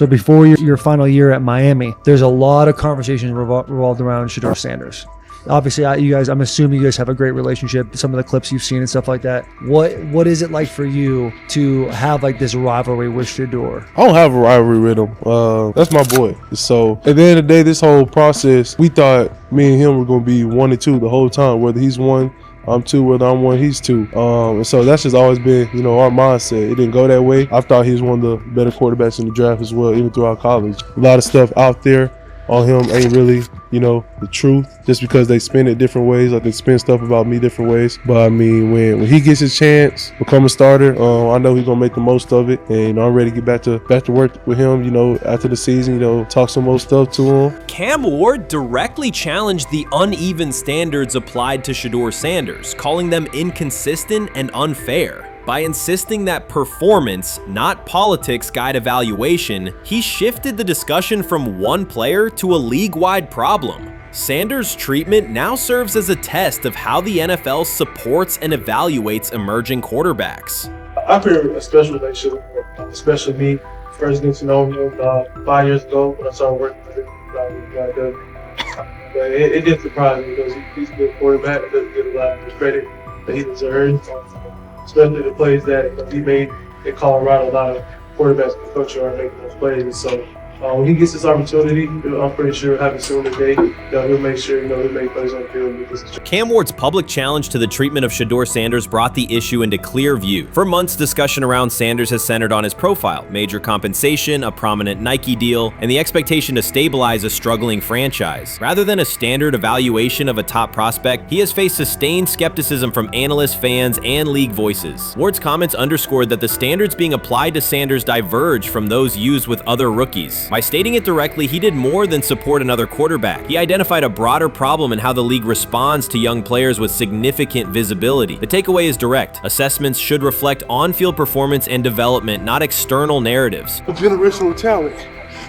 So before your final year at Miami, there's a lot of conversations revolved around Shedeur Sanders. Obviously, I'm assuming you guys have a great relationship. Some of the clips you've seen and stuff like that. What is it like for you to have like this rivalry with Shedeur? I don't have a rivalry with him. That's my boy. So at the end of the day, this whole process, we thought me and him were gonna be 1 and 2 the whole time. Whether he's 1, I'm 2. Whether I'm 1, he's 2. And so that's just always been, our mindset. It didn't go that way. I thought he was one of the better quarterbacks in the draft as well, even throughout college. A lot of stuff out there on him ain't really, the truth, just because they spin it different ways. Like they spin stuff about me different ways. But I mean, when he gets his chance, become a starter, I know he's gonna make the most of it. And I'm ready to get back to work with him, after the season, talk some more stuff to him. Cam Ward directly challenged the uneven standards applied to Shedeur Sanders, calling them inconsistent and unfair. By insisting that performance, not politics, guide evaluation, he shifted the discussion from one player to a league-wide problem. Sanders' treatment now serves as a test of how the NFL supports and evaluates emerging quarterbacks. I feel a special relationship with him, especially me. First getting to know him 5 years ago when I started working with him. But it did surprise me because he's a good quarterback. He doesn't get a lot of the credit that he deserves. Especially the plays that he made in Colorado. A lot of quarterbacks in the country are making those plays. So when he gets this opportunity, I'm pretty sure he'll have it soon today. He'll make sure he'll make plays on the field. Cam Ward's public challenge to the treatment of Shedeur Sanders brought the issue into clear view. For months, discussion around Sanders has centered on his profile, major compensation, a prominent Nike deal, and the expectation to stabilize a struggling franchise. Rather than a standard evaluation of a top prospect, he has faced sustained skepticism from analysts, fans, and league voices. Ward's comments underscored that the standards being applied to Sanders diverge from those used with other rookies. By stating it directly, he did more than support another quarterback. He identified a broader problem in how the league responds to young players with significant visibility. The takeaway is direct. Assessments should reflect on-field performance and development, not external narratives. A generational talent.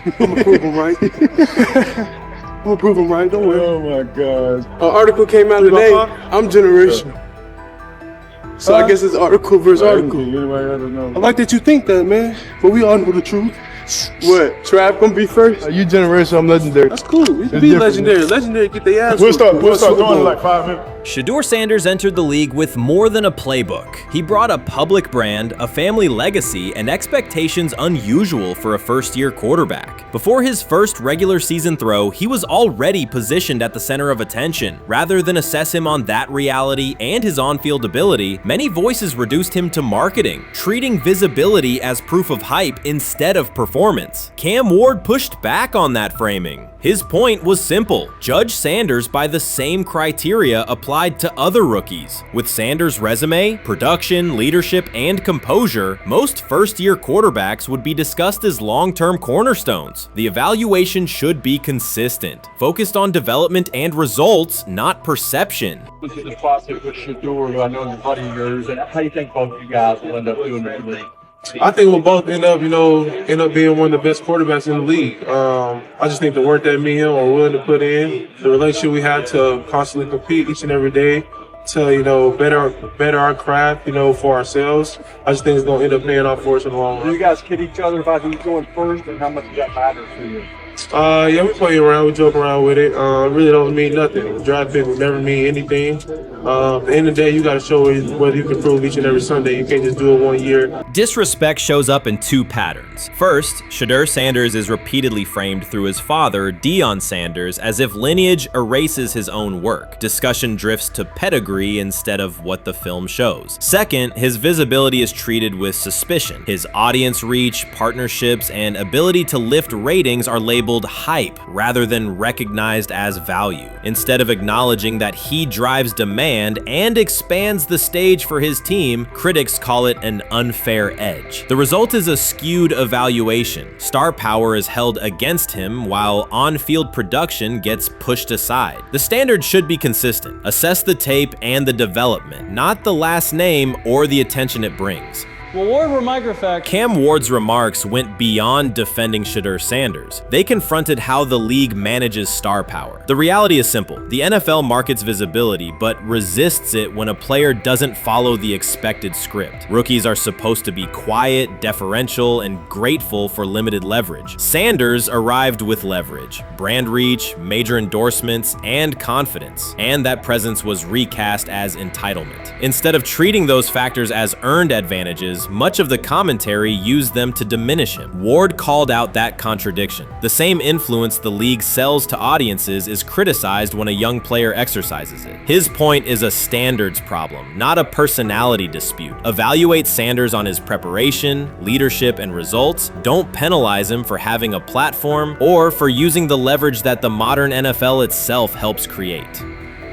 I'm gonna prove him right. I'm gonna prove him right, don't worry. Oh my God. An article came out today. I'm generational. So I guess it's article versus article. I like that you think that, man. But we all know the truth. What? Trav gonna be first? You generational, I'm legendary. That's cool. We can be legendary. Legendary, get their ass. We'll start going in like 5 minutes. Shedeur Sanders entered the league with more than a playbook. He brought a public brand, a family legacy, and expectations unusual for a first-year quarterback. Before his first regular season throw, he was already positioned at the center of attention. Rather than assess him on that reality and his on-field ability, many voices reduced him to marketing, treating visibility as proof of hype instead of performance. Cam Ward pushed back on that framing. His point was simple: judge Sanders by the same criteria applied to other rookies. With Sanders' resume, production, leadership, and composure, most first-year quarterbacks would be discussed as long-term cornerstones. The evaluation should be consistent, focused on development and results, not perception. This is the process with Shedeur, who I know is a buddy of yours, and how do you think both of you guys will end up doing in the league? I think we'll both end up being one of the best quarterbacks in the league. I just think the work that me and him are willing to put in, the relationship we have to constantly compete each and every day, to better our craft, for ourselves. I just think it's gonna end up paying off for us in the long run. Do you guys kid each other about who's going first, and how much does that matter to you? Yeah, we play around, we joke around with it. Really don't mean nothing. The draft pick will never mean anything. At the end of the day, you got to show whether you can prove each and every Sunday. You can't just do it 1 year. Disrespect shows up in two patterns. First, Shedeur Sanders is repeatedly framed through his father, Deion Sanders, as if lineage erases his own work. Discussion drifts to pedigree instead of what the film shows. Second, his visibility is treated with suspicion. His audience reach, partnerships, and ability to lift ratings are labeled hype rather than recognized as value. Instead of acknowledging that he drives demand and expands the stage for his team, critics call it an unfair edge. The result is a skewed evaluation. Star power is held against him while on-field production gets pushed aside. The standard should be consistent. Assess the tape and the development, not the last name or the attention it brings. Well, Ward were microfacts. Cam Ward's remarks went beyond defending Shedeur Sanders. They confronted how the league manages star power. The reality is simple. The NFL markets visibility, but resists it when a player doesn't follow the expected script. Rookies are supposed to be quiet, deferential, and grateful for limited leverage. Sanders arrived with leverage, brand reach, major endorsements, and confidence. And that presence was recast as entitlement. Instead of treating those factors as earned advantages, much of the commentary used them to diminish him. Ward called out that contradiction. The same influence the league sells to audiences is criticized when a young player exercises it. His point is a standards problem, not a personality dispute. Evaluate Sanders on his preparation, leadership, and results. Don't penalize him for having a platform or for using the leverage that the modern NFL itself helps create.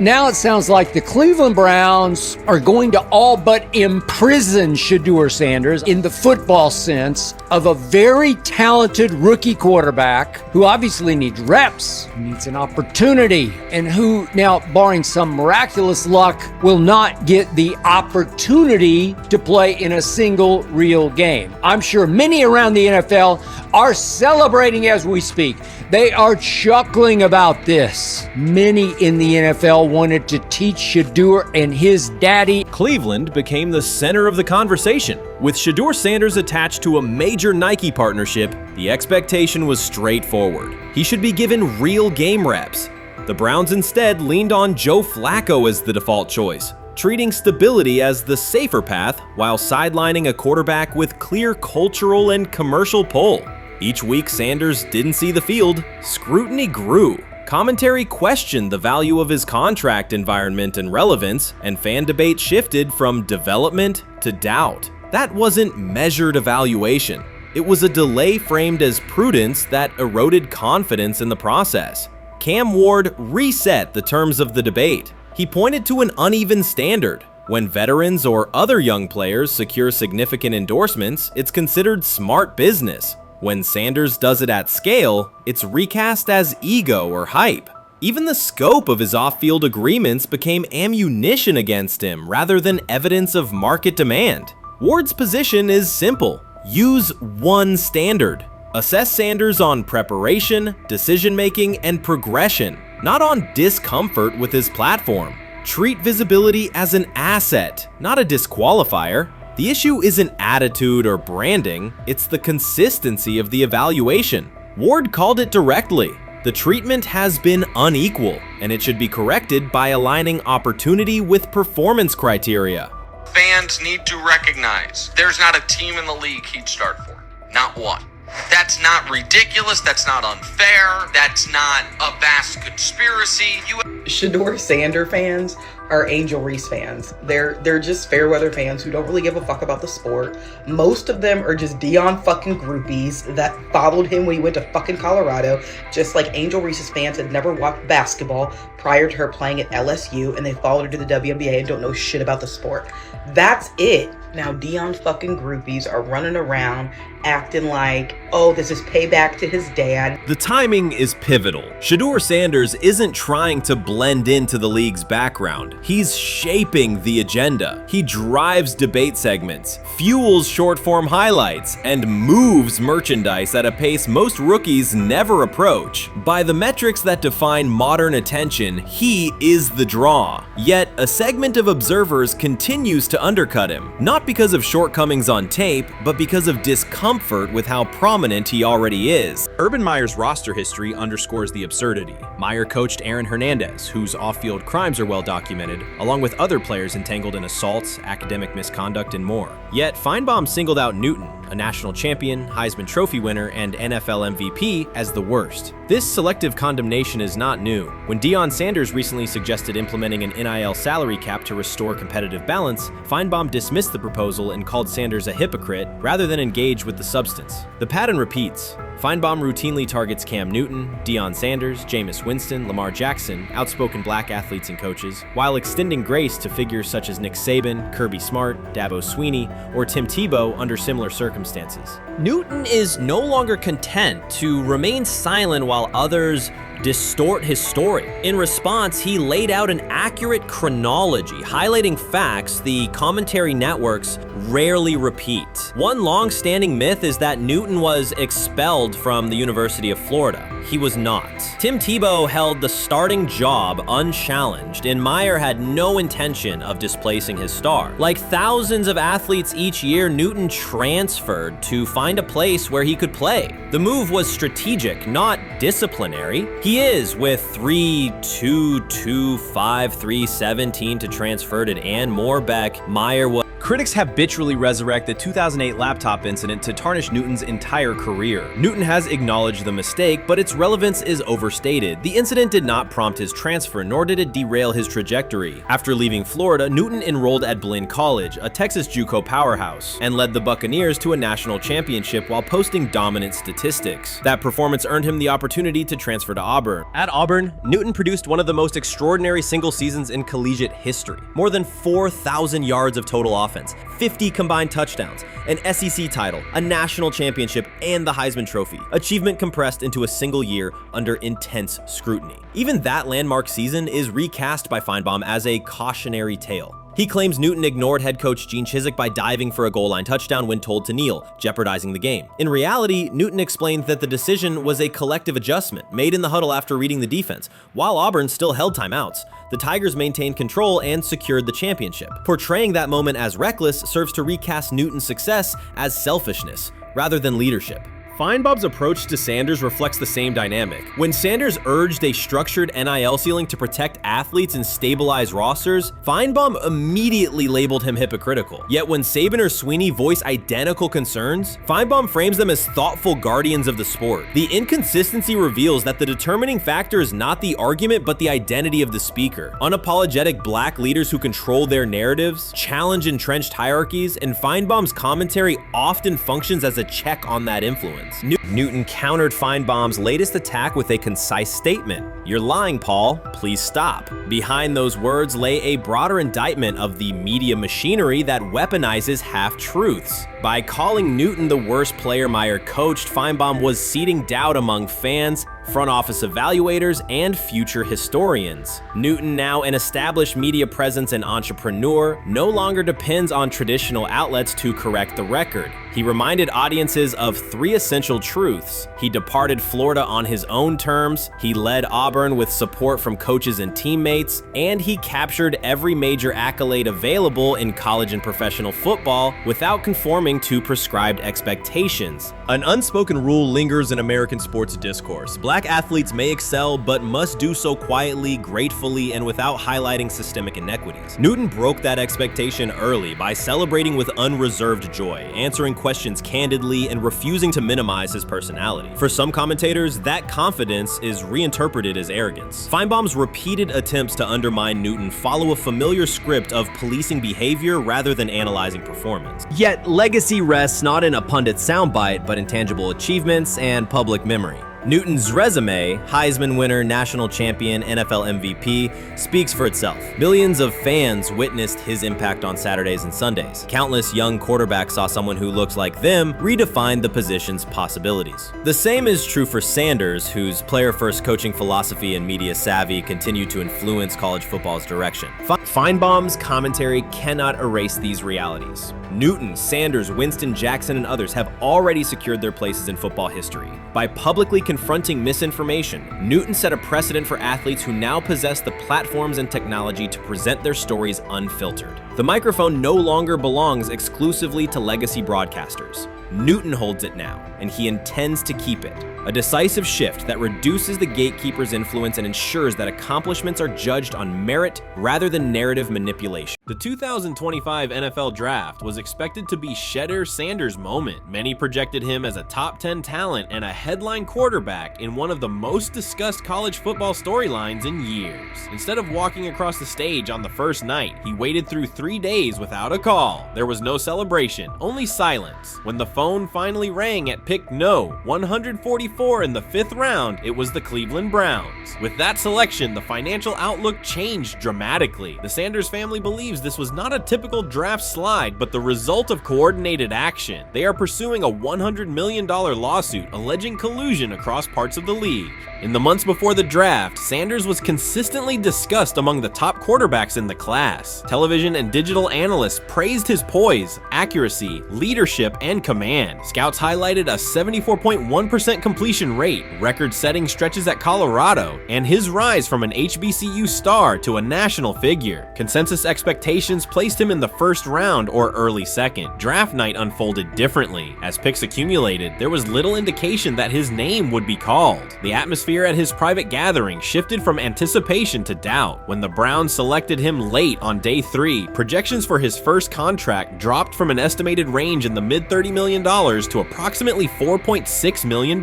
Now it sounds like the Cleveland Browns are going to all but imprison Shedeur Sanders in the football sense of a very talented rookie quarterback who obviously needs reps, who needs an opportunity, and who now, barring some miraculous luck, will not get the opportunity to play in a single real game. I'm sure many around the NFL are celebrating as we speak. They are chuckling about this. Many in the NFL wanted to teach Shedeur and his daddy. Cleveland became the center of the conversation. With Shedeur Sanders attached to a major Nike partnership, the expectation was straightforward. He should be given real game reps. The Browns instead leaned on Joe Flacco as the default choice, treating stability as the safer path while sidelining a quarterback with clear cultural and commercial pull. Each week Sanders didn't see the field, scrutiny grew. Commentary questioned the value of his contract environment and relevance, and fan debate shifted from development to doubt. That wasn't measured evaluation. It was a delay framed as prudence that eroded confidence in the process. Cam Ward reset the terms of the debate. He pointed to an uneven standard. When veterans or other young players secure significant endorsements, it's considered smart business. When Sanders does it at scale, it's recast as ego or hype. Even the scope of his off-field agreements became ammunition against him rather than evidence of market demand. Ward's position is simple. Use one standard. Assess Sanders on preparation, decision-making, and progression, not on discomfort with his platform. Treat visibility as an asset, not a disqualifier. The issue isn't attitude or branding, it's the consistency of the evaluation. Ward called it directly. The treatment has been unequal, and it should be corrected by aligning opportunity with performance criteria. Fans need to recognize there's not a team in the league he'd start for. Not one. That's not ridiculous, that's not unfair, that's not a vast conspiracy. Shedeur Sanders fans are Angel Reese fans. They're just fair weather fans who don't really give a fuck about the sport. Most of them are just Dion fucking groupies that followed him when he went to fucking Colorado, just like Angel Reese's fans had never watched basketball prior to her playing at LSU, and they followed her to the WNBA and don't know shit about the sport. That's it. Now Dion fucking groupies are running around acting like, oh, this is payback to his dad. The timing is pivotal. Shedeur Sanders isn't trying to blend into the league's background. He's shaping the agenda. He drives debate segments, fuels short-form highlights, and moves merchandise at a pace most rookies never approach. By the metrics that define modern attention, he is the draw. Yet, a segment of observers continues to undercut him, not because of shortcomings on tape, but because of discomfort with how prominent he already is. Urban Meyer's roster history underscores the absurdity. Meyer coached Aaron Hernandez, whose off-field crimes are well documented, along with other players entangled in assaults, academic misconduct, and more. Yet Feinbaum singled out Newton, a national champion, Heisman Trophy winner, and NFL MVP, as the worst. This selective condemnation is not new. When Deion Sanders recently suggested implementing an NIL salary cap to restore competitive balance, Feinbaum dismissed the proposal and called Sanders a hypocrite rather than engage with the substance. The pattern repeats. Feinbaum routinely targets Cam Newton, Deion Sanders, Jameis Winston, Lamar Jackson, outspoken black athletes and coaches, while extending grace to figures such as Nick Saban, Kirby Smart, Dabo Swinney, or Tim Tebow under similar circumstances. Newton is no longer content to remain silent while others distort his story. In response, he laid out an accurate chronology, highlighting facts the commentary networks rarely repeat. One long-standing myth is that Newton was expelled from the University of Florida. He was not. Tim Tebow held the starting job unchallenged, and Meyer had no intention of displacing his star. Like thousands of athletes each year, Newton transferred to find a place where he could play. The move was strategic, not disciplinary. He is, with 3-2-2-5-3-17 to transfer to and Moorbeck, Meyer was. Critics habitually resurrect the 2008 laptop incident to tarnish Newton's entire career. Newton has acknowledged the mistake, but its relevance is overstated. The incident did not prompt his transfer, nor did it derail his trajectory. After leaving Florida, Newton enrolled at Blinn College, a Texas JUCO powerhouse, and led the Buccaneers to a national championship while posting dominant statistics. That performance earned him the opportunity to transfer to Auburn. At Auburn, Newton produced one of the most extraordinary single seasons in collegiate history. More than 4,000 yards of total offense, 50 combined touchdowns, an SEC title, a national championship, and the Heisman Trophy. Achievement compressed into a single year under intense scrutiny. Even that landmark season is recast by Feinbaum as a cautionary tale. He claims Newton ignored head coach Gene Chizik by diving for a goal line touchdown when told to kneel, jeopardizing the game. In reality, Newton explained that the decision was a collective adjustment made in the huddle after reading the defense. While Auburn still held timeouts, the Tigers maintained control and secured the championship. Portraying that moment as reckless serves to recast Newton's success as selfishness rather than leadership. Feinbaum's approach to Sanders reflects the same dynamic. When Sanders urged a structured NIL ceiling to protect athletes and stabilize rosters, Feinbaum immediately labeled him hypocritical. Yet when Saban or Sweeney voice identical concerns, Feinbaum frames them as thoughtful guardians of the sport. The inconsistency reveals that the determining factor is not the argument but the identity of the speaker. Unapologetic black leaders who control their narratives, challenge entrenched hierarchies, and Feinbaum's commentary often functions as a check on that influence. Newton countered Feinbaum's latest attack with a concise statement. "You're lying, Paul. Please stop." Behind those words lay a broader indictment of the media machinery that weaponizes half-truths. By calling Newton the worst player Meyer coached, Feinbaum was seeding doubt among fans, front office evaluators, and future historians. Newton, now an established media presence and entrepreneur, no longer depends on traditional outlets to correct the record. He reminded audiences of three essential truths. He departed Florida on his own terms, he led Auburn with support from coaches and teammates, and he captured every major accolade available in college and professional football without conforming to prescribed expectations. An unspoken rule lingers in American sports discourse. Black athletes may excel, but must do so quietly, gratefully, and without highlighting systemic inequities. Newton broke that expectation early by celebrating with unreserved joy, answering questions candidly, and refusing to minimize his personality. For some commentators, that confidence is reinterpreted as arrogance. Feinbaum's repeated attempts to undermine Newton follow a familiar script of policing behavior rather than analyzing performance. Yet, legacy rests not in a pundit soundbite, but in tangible achievements and public memory. Newton's resume, Heisman winner, national champion, NFL MVP, speaks for itself. Millions of fans witnessed his impact on Saturdays and Sundays. Countless young quarterbacks saw someone who looks like them redefine the position's possibilities. The same is true for Sanders, whose player-first coaching philosophy and media savvy continue to influence college football's direction. Feinbaum's commentary cannot erase these realities. Newton, Sanders, Winston, Jackson, and others have already secured their places in football history. By publicly confronting misinformation, Newton set a precedent for athletes who now possess the platforms and technology to present their stories unfiltered. The microphone no longer belongs exclusively to legacy broadcasters. Newton holds it now, and he intends to keep it. A decisive shift that reduces the gatekeeper's influence and ensures that accomplishments are judged on merit rather than narrative manipulation. The 2025 NFL Draft was expected to be Shedeur Sanders' moment. Many projected him as a top 10 talent and a headline quarterback in one of the most discussed college football storylines in years. Instead of walking across the stage on the first night, he waited through 3 days without a call. There was no celebration, only silence. When the phone finally rang at pick no. 144 in the 5th round, it was the Cleveland Browns. With that selection, the financial outlook changed dramatically. The Sanders family believes this was not a typical draft slide, but the result of coordinated action. They are pursuing a $100 million lawsuit alleging collusion across parts of the league. In the months before the draft, Sanders was consistently discussed among the top quarterbacks in the class. Television and digital analysts praised his poise, accuracy, leadership, and command. Scouts highlighted a 74.1% completion rate, record-setting stretches at Colorado, and his rise from an HBCU star to a national figure. Consensus expectations placed him in the 1st round or early 2nd. Draft night unfolded differently. As picks accumulated, there was little indication that his name would be called. The atmosphere at his private gathering shifted from anticipation to doubt. When the Browns selected him late on day 3, projections for his first contract dropped from an estimated range in the mid-$30 million to approximately $4.6 million,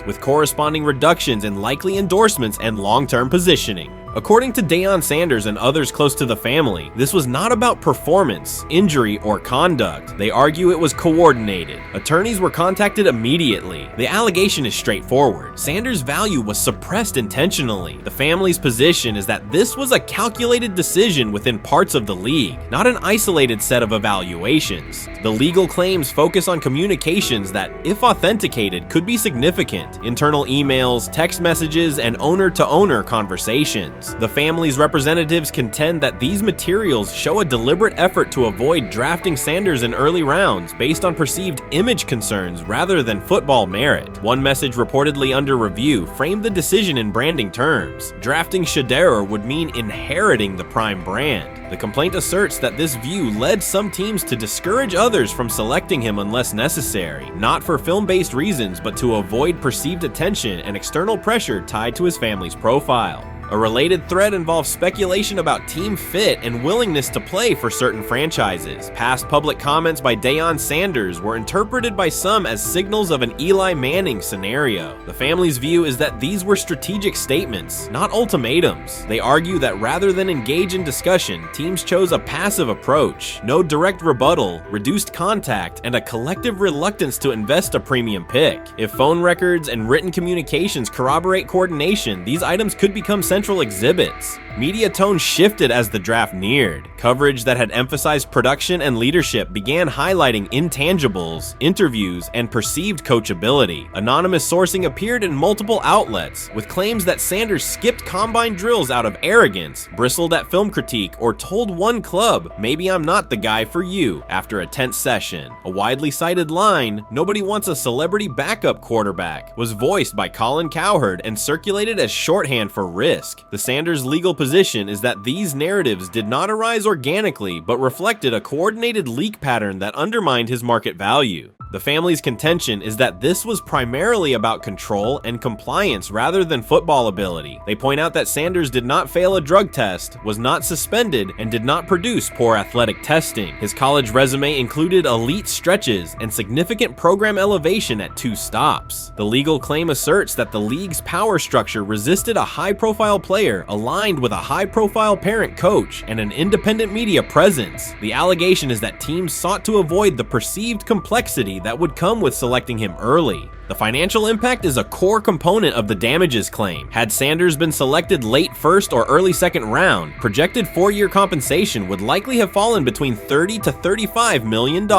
with corresponding reductions in likely endorsements and long-term positioning. According to Deion Sanders and others close to the family, this was not about performance, injury, or conduct. They argue it was coordinated. Attorneys were contacted immediately. The allegation is straightforward. Sanders' value was suppressed intentionally. The family's position is that this was a calculated decision within parts of the league, not an isolated set of evaluations. The legal claims focus on communications that, if authenticated, could be significant: internal emails, text messages, and owner-to-owner conversations. The family's representatives contend that these materials show a deliberate effort to avoid drafting Sanders in early rounds based on perceived image concerns rather than football merit. One message reportedly under review framed the decision in branding terms. Drafting Shedeur would mean inheriting the Prime brand. The complaint asserts that this view led some teams to discourage others from selecting him unless necessary, not for film-based reasons, but to avoid perceived attention and external pressure tied to his family's profile. A related thread involves speculation about team fit and willingness to play for certain franchises. Past public comments by Deion Sanders were interpreted by some as signals of an Eli Manning scenario. The family's view is that these were strategic statements, not ultimatums. They argue that rather than engage in discussion, teams chose a passive approach, no direct rebuttal, reduced contact, and a collective reluctance to invest a premium pick. If phone records and written communications corroborate coordination, these items could become central exhibits. Media tone shifted as the draft neared. Coverage that had emphasized production and leadership began highlighting intangibles, interviews, and perceived coachability. Anonymous sourcing appeared in multiple outlets, with claims that Sanders skipped combine drills out of arrogance, bristled at film critique, or told one club, "Maybe I'm not the guy for you," after a tense session. A widely cited line, "Nobody wants a celebrity backup quarterback," was voiced by Colin Cowherd and circulated as shorthand for risk. The Sanders legal position is that these narratives did not arise organically, but reflected a coordinated leak pattern that undermined his market value. The family's contention is that this was primarily about control and compliance rather than football ability. They point out that Sanders did not fail a drug test, was not suspended, and did not produce poor athletic testing. His college resume included elite stretches and significant program elevation at 2 stops. The legal claim asserts that the league's power structure resisted a high-profile player aligned with a high-profile parent coach and an independent media presence. The allegation is that teams sought to avoid the perceived complexity that would come with selecting him early. The financial impact is a core component of the damages claim. Had Sanders been selected late 1st or early 2nd round, projected 4-year compensation would likely have fallen between $30 to $35 million,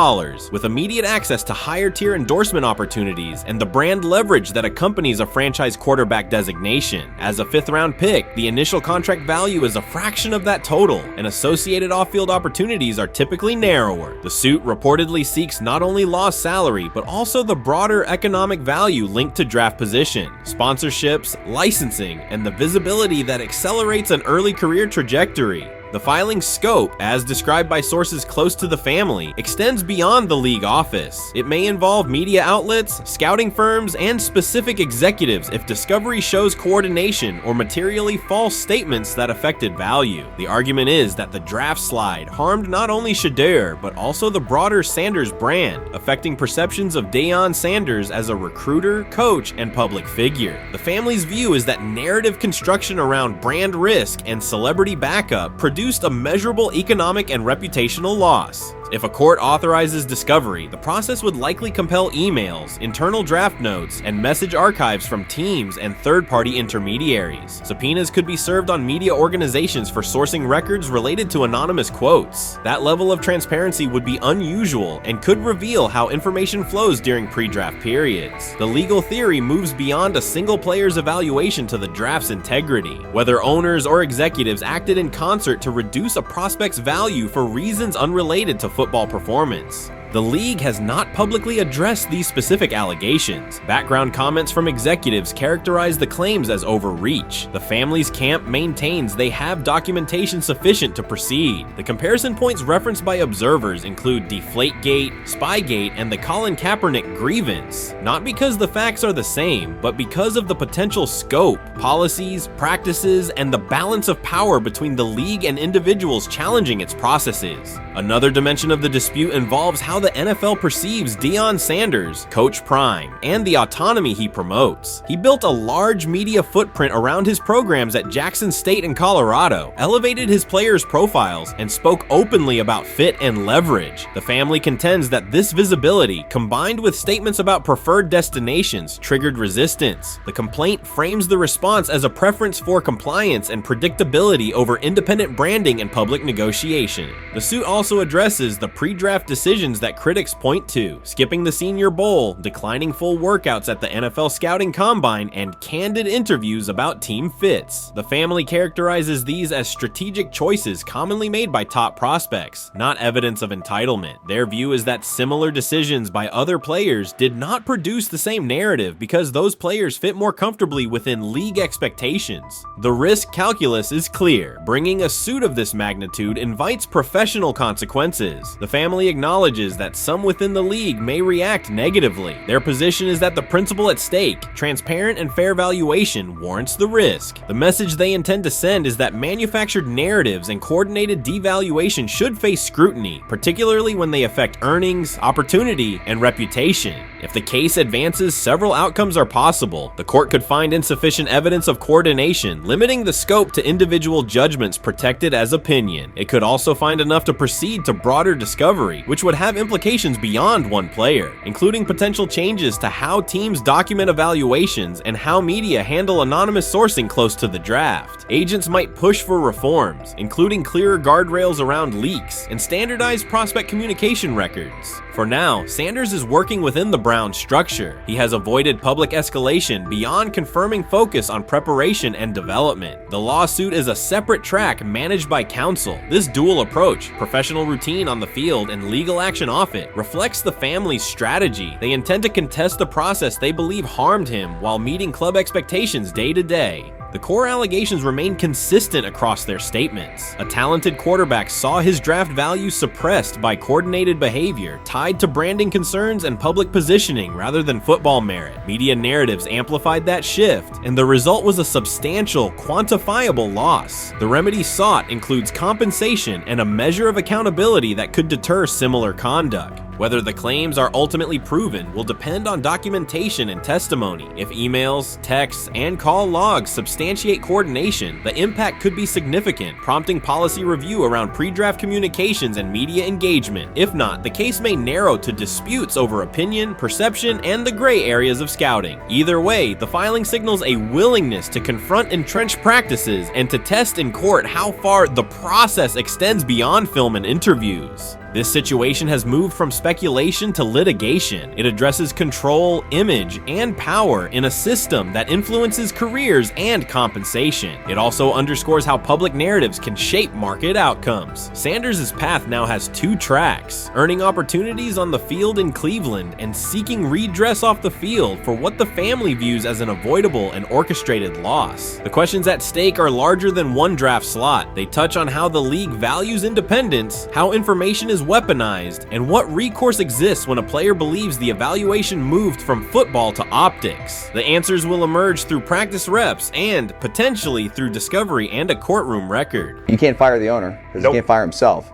with immediate access to higher-tier endorsement opportunities and the brand leverage that accompanies a franchise quarterback designation. As a 5th-round pick, the initial contract value is a fraction of that total, and associated off-field opportunities are typically narrower. The suit reportedly seeks not only lost salary, but also the broader economic value linked to draft position, sponsorships, licensing, and the visibility that accelerates an early career trajectory. The filing's scope, as described by sources close to the family, extends beyond the league office. It may involve media outlets, scouting firms, and specific executives if discovery shows coordination or materially false statements that affected value. The argument is that the draft slide harmed not only Shedeur, but also the broader Sanders brand, affecting perceptions of Deion Sanders as a recruiter, coach, and public figure. The family's view is that narrative construction around brand risk and celebrity backup produced a measurable economic and reputational loss. If a court authorizes discovery, the process would likely compel emails, internal draft notes, and message archives from teams and third-party intermediaries. Subpoenas could be served on media organizations for sourcing records related to anonymous quotes. That level of transparency would be unusual and could reveal how information flows during pre-draft periods. The legal theory moves beyond a single player's evaluation to the draft's integrity, whether owners or executives acted in concert to reduce a prospect's value for reasons unrelated to football performance. The league has not publicly addressed these specific allegations. Background comments from executives characterize the claims as overreach. The family's camp maintains they have documentation sufficient to proceed. The comparison points referenced by observers include Deflategate, Spygate, and the Colin Kaepernick grievance, not because the facts are the same, but because of the potential scope, policies, practices, and the balance of power between the league and individuals challenging its processes. Another dimension of the dispute involves how the NFL perceives Deion Sanders, Coach Prime, and the autonomy he promotes. He built a large media footprint around his programs at Jackson State and Colorado, elevated his players' profiles, and spoke openly about fit and leverage. The family contends that this visibility, combined with statements about preferred destinations, triggered resistance. The complaint frames the response as a preference for compliance and predictability over independent branding and public negotiation. The suit also addresses the pre-draft decisions that critics point to: skipping the Senior Bowl, declining full workouts at the NFL Scouting Combine, and candid interviews about team fits. The family characterizes these as strategic choices commonly made by top prospects, not evidence of entitlement. Their view is that similar decisions by other players did not produce the same narrative because those players fit more comfortably within league expectations. The risk calculus is clear. Bringing a suit of this magnitude invites professional consequences. The family acknowledges that some within the league may react negatively. Their position is that the principle at stake, transparent and fair valuation, warrants the risk. The message they intend to send is that manufactured narratives and coordinated devaluation should face scrutiny, particularly when they affect earnings, opportunity, and reputation. If the case advances, several outcomes are possible. The court could find insufficient evidence of coordination, limiting the scope to individual judgments protected as opinion. It could also find enough to proceed to broader discovery, which would have implications beyond one player, including potential changes to how teams document evaluations and how media handle anonymous sourcing close to the draft. Agents might push for reforms, including clearer guardrails around leaks and standardized prospect communication records. For now, Sanders is working within the Browns structure. He has avoided public escalation beyond confirming focus on preparation and development. The lawsuit is a separate track managed by counsel. This dual approach, professional routine on the field and legal action off it, reflects the family's strategy. They intend to contest the process they believe harmed him while meeting club expectations day to day. The core allegations remain consistent across their statements. A talented quarterback saw his draft value suppressed by coordinated behavior tied to branding concerns and public positioning rather than football merit. Media narratives amplified that shift, and the result was a substantial, quantifiable loss. The remedy sought includes compensation and a measure of accountability that could deter similar conduct. Whether the claims are ultimately proven will depend on documentation and testimony. If emails, texts, and call logs substantiate coordination, the impact could be significant, prompting policy review around pre-draft communications and media engagement. If not, the case may narrow to disputes over opinion, perception, and the gray areas of scouting. Either way, the filing signals a willingness to confront entrenched practices and to test in court how far the process extends beyond film and interviews. This situation has moved from speculation to litigation. It addresses control, image, and power in a system that influences careers and compensation. It also underscores how public narratives can shape market outcomes. Sanders' path now has two tracks: earning opportunities on the field in Cleveland and seeking redress off the field for what the family views as an avoidable and orchestrated loss. The questions at stake are larger than one draft slot. They touch on how the league values independence, how information is weaponized, and what recourse exists when a player believes the evaluation moved from football to optics. The answers will emerge through practice reps and, potentially, through discovery and a courtroom record. You can't fire the owner because he can't fire himself.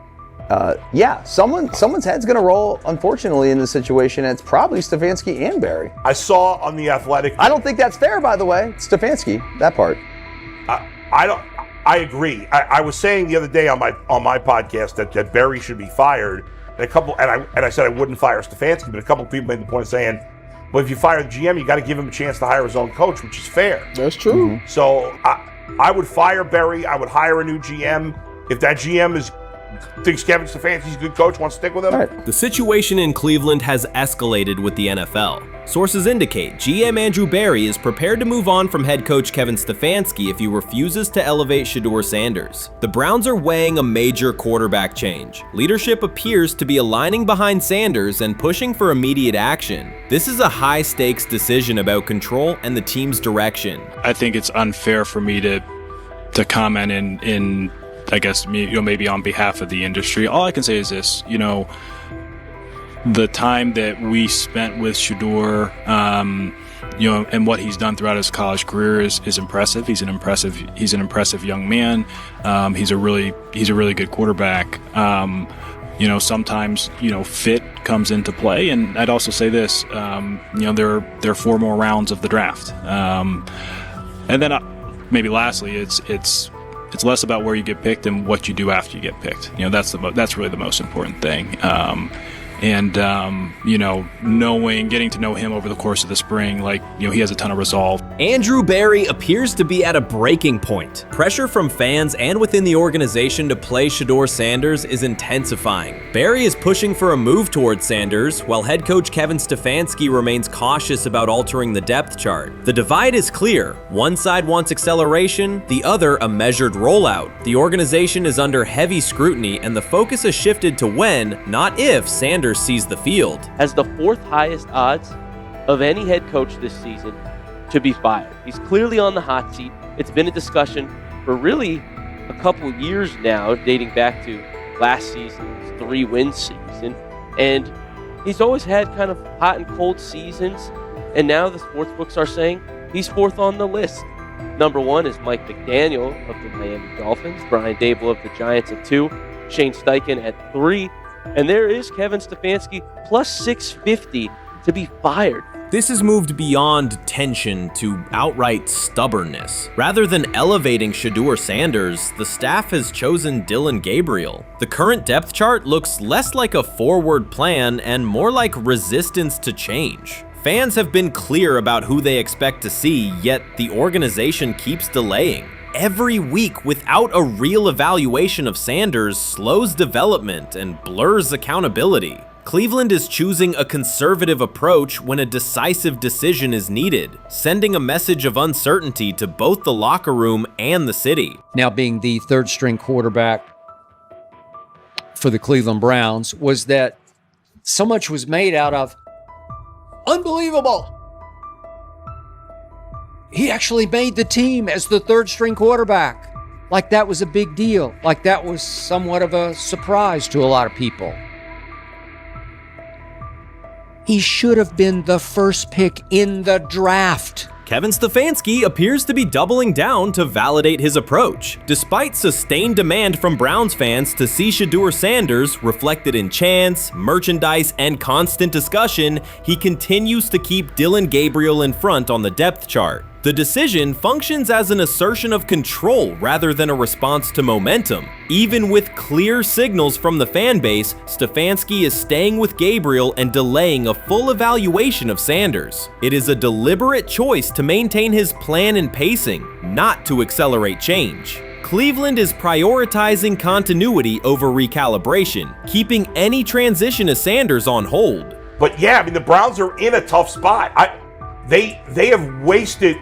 Yeah, someone's head's going to roll, unfortunately, in this situation, and it's probably Stefanski and Barry. I saw on The Athletic. I don't think that's fair, by the way. Stefanski, that part. I agree. I was saying the other day on my podcast that Barry should be fired And I said I wouldn't fire Stefanski, but a couple of people made the point of saying, well, if you fire the GM, you got to give him a chance to hire his own coach, which is fair. That's true. So I would fire Berry. I would hire a new GM. If that GM thinks Kevin Stefanski's a good coach, wants to stick with him. Right. The situation in Cleveland has escalated with the NFL. Sources indicate GM Andrew Berry is prepared to move on from head coach Kevin Stefanski if he refuses to elevate Shedeur Sanders. The Browns are weighing a major quarterback change. Leadership appears to be aligning behind Sanders and pushing for immediate action. This is a high-stakes decision about control and the team's direction. I think it's unfair for me to comment in I guess, maybe on behalf of the industry. All I can say is this, the time that we spent with Shedeur, and what he's done throughout his college career is impressive. He's an impressive young man. He's a really good quarterback. Sometimes, fit comes into play. And I'd also say this, there are 4 more rounds of the draft. And then maybe lastly, it's less about where you get picked and what you do after you get picked. That's really the most important thing. Getting to know him over the course of the spring, he has a ton of resolve. Andrew Berry appears to be at a breaking point. Pressure from fans and within the organization to play Shedeur Sanders is intensifying. Berry is pushing for a move towards Sanders, while head coach Kevin Stefanski remains cautious about altering the depth chart. The divide is clear. One side wants acceleration, the other a measured rollout. The organization is under heavy scrutiny, and the focus has shifted to when, not if, Sanders sees the field. Has the 4th highest odds of any head coach this season to be fired. He's clearly on the hot seat. It's been a discussion for really a couple years now, dating back to last season's 3-win season. And he's always had kind of hot and cold seasons. And now the sports books are saying he's 4th on the list. Number 1 is Mike McDaniel of the Miami Dolphins, Brian Dable of the Giants at 2, Shane Steichen at 3, and there is Kevin Stefanski plus 650 to be fired. This has moved beyond tension to outright stubbornness. Rather than elevating Shedeur Sanders, the staff has chosen Dillon Gabriel. The current depth chart looks less like a forward plan and more like resistance to change. Fans have been clear about who they expect to see, yet the organization keeps delaying. Every week without a real evaluation of Sanders slows development and blurs accountability. Cleveland is choosing a conservative approach when a decisive decision is needed, sending a message of uncertainty to both the locker room and the city. Now being the 3rd-string quarterback for the Cleveland Browns, was that so much was made out of unbelievable. He actually made the team as the 3rd-string quarterback. Like that was a big deal. Like that was somewhat of a surprise to a lot of people. He should have been the 1st pick in the draft. Kevin Stefanski appears to be doubling down to validate his approach. Despite sustained demand from Browns fans to see Shedeur Sanders reflected in chants, merchandise, and constant discussion, he continues to keep Dillon Gabriel in front on the depth chart. The decision functions as an assertion of control rather than a response to momentum. Even with clear signals from the fan base, Stefanski is staying with Gabriel and delaying a full evaluation of Sanders. It is a deliberate choice to maintain his plan and pacing, not to accelerate change. Cleveland is prioritizing continuity over recalibration, keeping any transition to Sanders on hold. But yeah, the Browns are in a tough spot. They have wasted.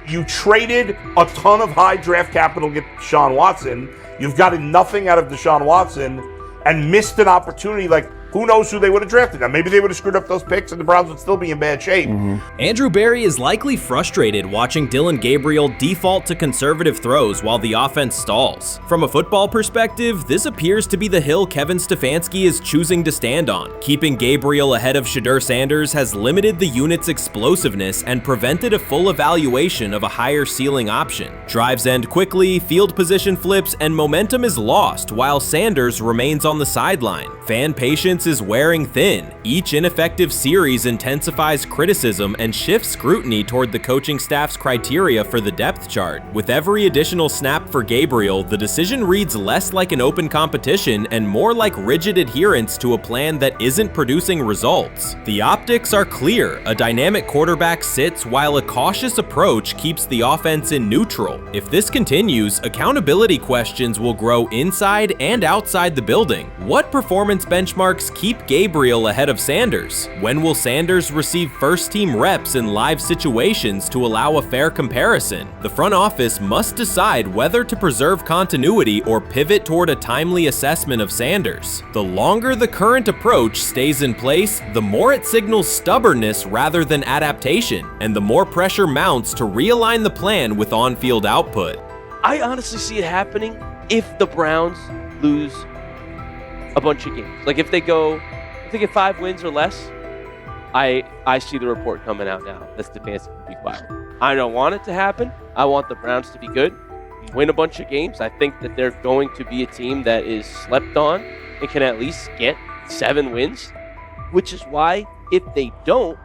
You traded a ton of high draft capital to get Deshaun Watson. You've gotten nothing out of Deshaun Watson and missed an opportunity. Who knows who they would have drafted? Now, maybe they would have screwed up those picks and the Browns would still be in bad shape. Andrew Berry is likely frustrated watching Dillon Gabriel default to conservative throws while the offense stalls. From a football perspective, this appears to be the hill Kevin Stefanski is choosing to stand on. Keeping Gabriel ahead of Shedeur Sanders has limited the unit's explosiveness and prevented a full evaluation of a higher ceiling option. Drives end quickly, field position flips, and momentum is lost while Sanders remains on the sideline. Fan patience is wearing thin. Each ineffective series intensifies criticism and shifts scrutiny toward the coaching staff's criteria for the depth chart. With every additional snap for Gabriel, the decision reads less like an open competition and more like rigid adherence to a plan that isn't producing results. The optics are clear. A dynamic quarterback sits while a cautious approach keeps the offense in neutral. If this continues, accountability questions will grow inside and outside the building. What performance benchmarks keep Gabriel ahead of Sanders? When will Sanders receive first-team reps in live situations to allow a fair comparison? The front office must decide whether to preserve continuity or pivot toward a timely assessment of Sanders. The longer the current approach stays in place, the more it signals stubbornness rather than adaptation, and the more pressure mounts to realign the plan with on-field output. I honestly see it happening if the Browns lose a bunch of games. Like if they get 5 wins or less, I see the report coming out now that Stefanski will be fired. I don't want it to happen. I want the Browns to be good, win a bunch of games. I think that they're going to be a team that is slept on and can at least get 7 wins, which is why if they don't,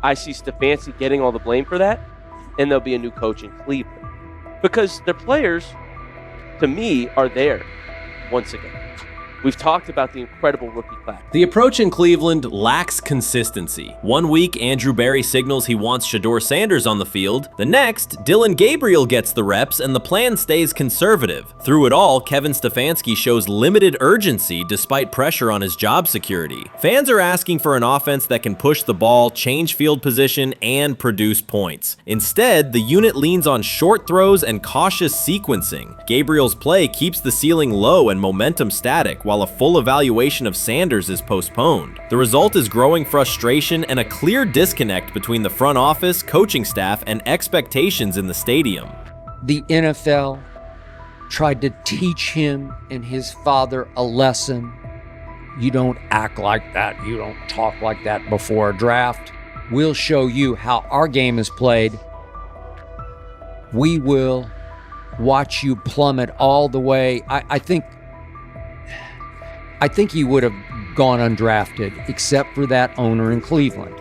I see Stefanski getting all the blame for that, and there'll be a new coach in Cleveland. Because their players, to me, are there once again. We've talked about the incredible rookie class. The approach in Cleveland lacks consistency. One week, Andrew Berry signals he wants Shedeur Sanders on the field. The next, Dylan Gabriel gets the reps and the plan stays conservative. Through it all, Kevin Stefanski shows limited urgency despite pressure on his job security. Fans are asking for an offense that can push the ball, change field position, and produce points. Instead, the unit leans on short throws and cautious sequencing. Gabriel's play keeps the ceiling low and momentum static, while a full evaluation of Sanders is postponed. The result is growing frustration and a clear disconnect between the front office, coaching staff, and expectations in the stadium. The NFL tried to teach him and his father a lesson. You don't act like that. You don't talk like that before a draft. We'll show you how our game is played. We will watch you plummet all the way. I think he would have gone undrafted except for that owner in Cleveland.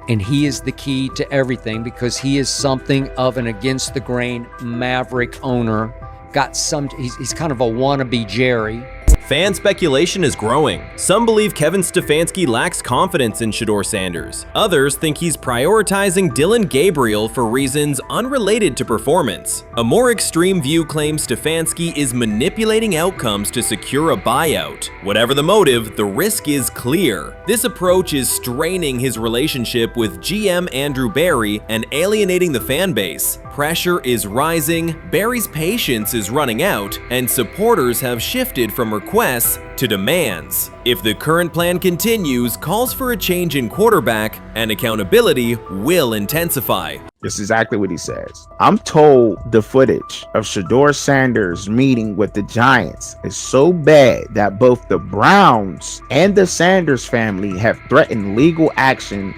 And he is the key to everything because he is something of an against the grain maverick owner. He's kind of a wannabe Jerry. Fan speculation is growing. Some believe Kevin Stefanski lacks confidence in Shedeur Sanders. Others think he's prioritizing Dylan Gabriel for reasons unrelated to performance. A more extreme view claims Stefanski is manipulating outcomes to secure a buyout. Whatever the motive, the risk is clear. This approach is straining his relationship with GM Andrew Berry and alienating the fan base. Pressure is rising, Berry's patience is running out, and supporters have shifted from requests to demands. If the current plan continues, calls for a change in quarterback and accountability will intensify. This is exactly what he says. I'm told the footage of Shedeur Sanders meeting with the Giants is so bad that both the Browns and the Sanders family have threatened legal action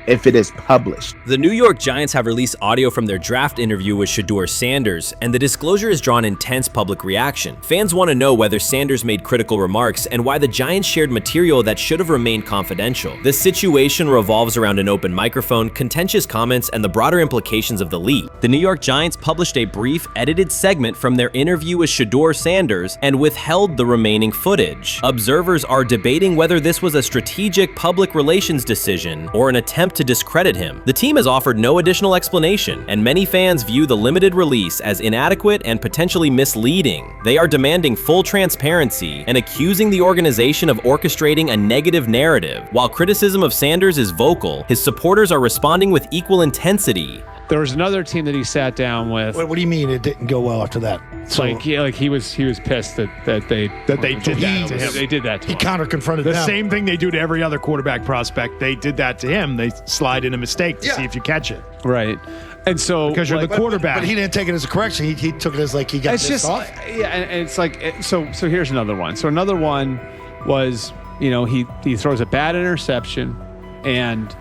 if it is published. The New York Giants have released audio from their draft interview with Shedeur Sanders, and the disclosure has drawn intense public reaction. Fans want to know whether Sanders made critical remarks and why the Giants shared material that should have remained confidential. This situation revolves around an open microphone, contentious comments, and the broader implications of the leak. The New York Giants published a brief, edited segment from their interview with Shedeur Sanders and withheld the remaining footage. Observers are debating whether this was a strategic public relations decision or an attempt to discredit him. The team has offered no additional explanation, and many fans view the limited release as inadequate and potentially misleading. They are demanding full transparency and accusing the organization of orchestrating a negative narrative. While criticism of Sanders is vocal, his supporters are responding with equal intensity. There was another team that he sat down with. What do you mean it didn't go well after that? So, he was pissed that they did that to him. They did that to him. He counter-confronted them. The same thing they do to every other quarterback prospect. They did that to him. They slide in a mistake to see if you catch it. Right. And so because you're the quarterback. But he didn't take it as a correction. He took it as like he got pissed off. Yeah, and it's like so here's another one. So another one was, he throws a bad interception, and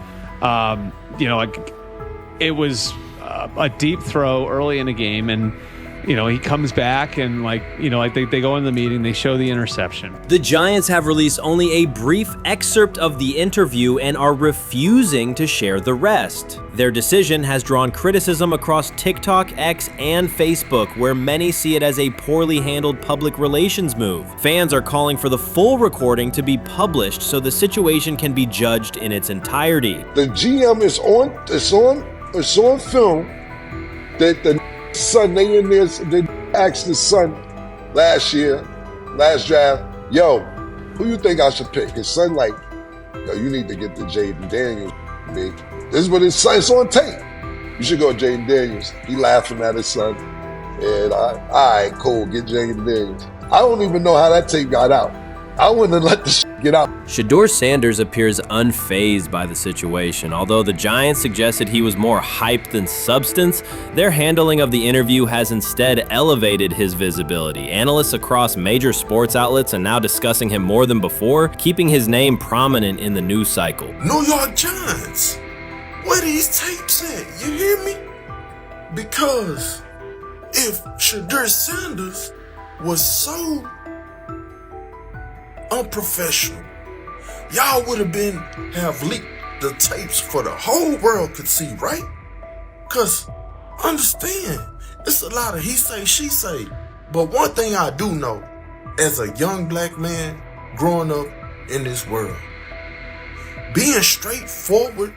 it was a deep throw early in the game, and he comes back and they go in the meeting, they show the interception. The Giants have released only a brief excerpt of the interview and are refusing to share the rest. Their decision has drawn criticism across TikTok, X, and Facebook, where many see it as a poorly handled public relations move. Fans are calling for the full recording to be published so the situation can be judged in its entirety. The GM is on film that the son, they asked the son last draft, yo, who you think I should pick? His son like, yo, you need to get the Jaden Daniels, big. This is what his son, it's on tape. You should go Jaden Daniels. He laughing at his son. And all right, cool, get Jaden Daniels. I don't even know how that tape got out. I wouldn't have let the get out. Shedeur Sanders appears unfazed by the situation. Although the Giants suggested he was more hype than substance, their handling of the interview has instead elevated his visibility. Analysts across major sports outlets are now discussing him more than before, keeping his name prominent in the news cycle. New York Giants, where these tapes at? You hear me? Because if Shedeur Sanders was so unprofessional, y'all would have leaked the tapes for the whole world could see, right? Cause understand, it's a lot of he say, she say. But one thing I do know, as a young black man growing up in this world, being straightforward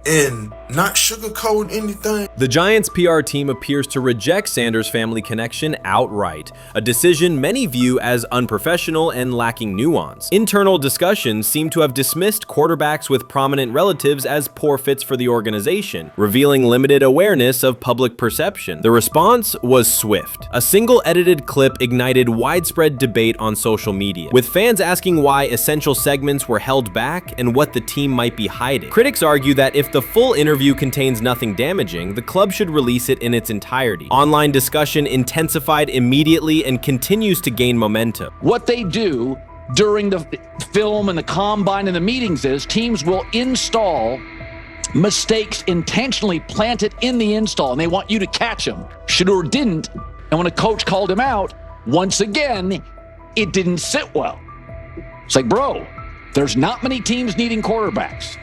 and not sugarcoat anything. The Giants' PR team appears to reject Sanders' family connection outright, a decision many view as unprofessional and lacking nuance. Internal discussions seem to have dismissed quarterbacks with prominent relatives as poor fits for the organization, revealing limited awareness of public perception. The response was swift. A single edited clip ignited widespread debate on social media, with fans asking why essential segments were held back and what the team might be hiding. Critics argue that if the full interview contains nothing damaging, the club should release it in its entirety. Online discussion intensified immediately and continues to gain momentum. What they do during the film and the combine and the meetings is teams will install mistakes intentionally planted in the install, and they want you to catch them. Shedeur didn't, and when a coach called him out, once again, it didn't sit well. It's like, bro, there's not many teams needing quarterbacks,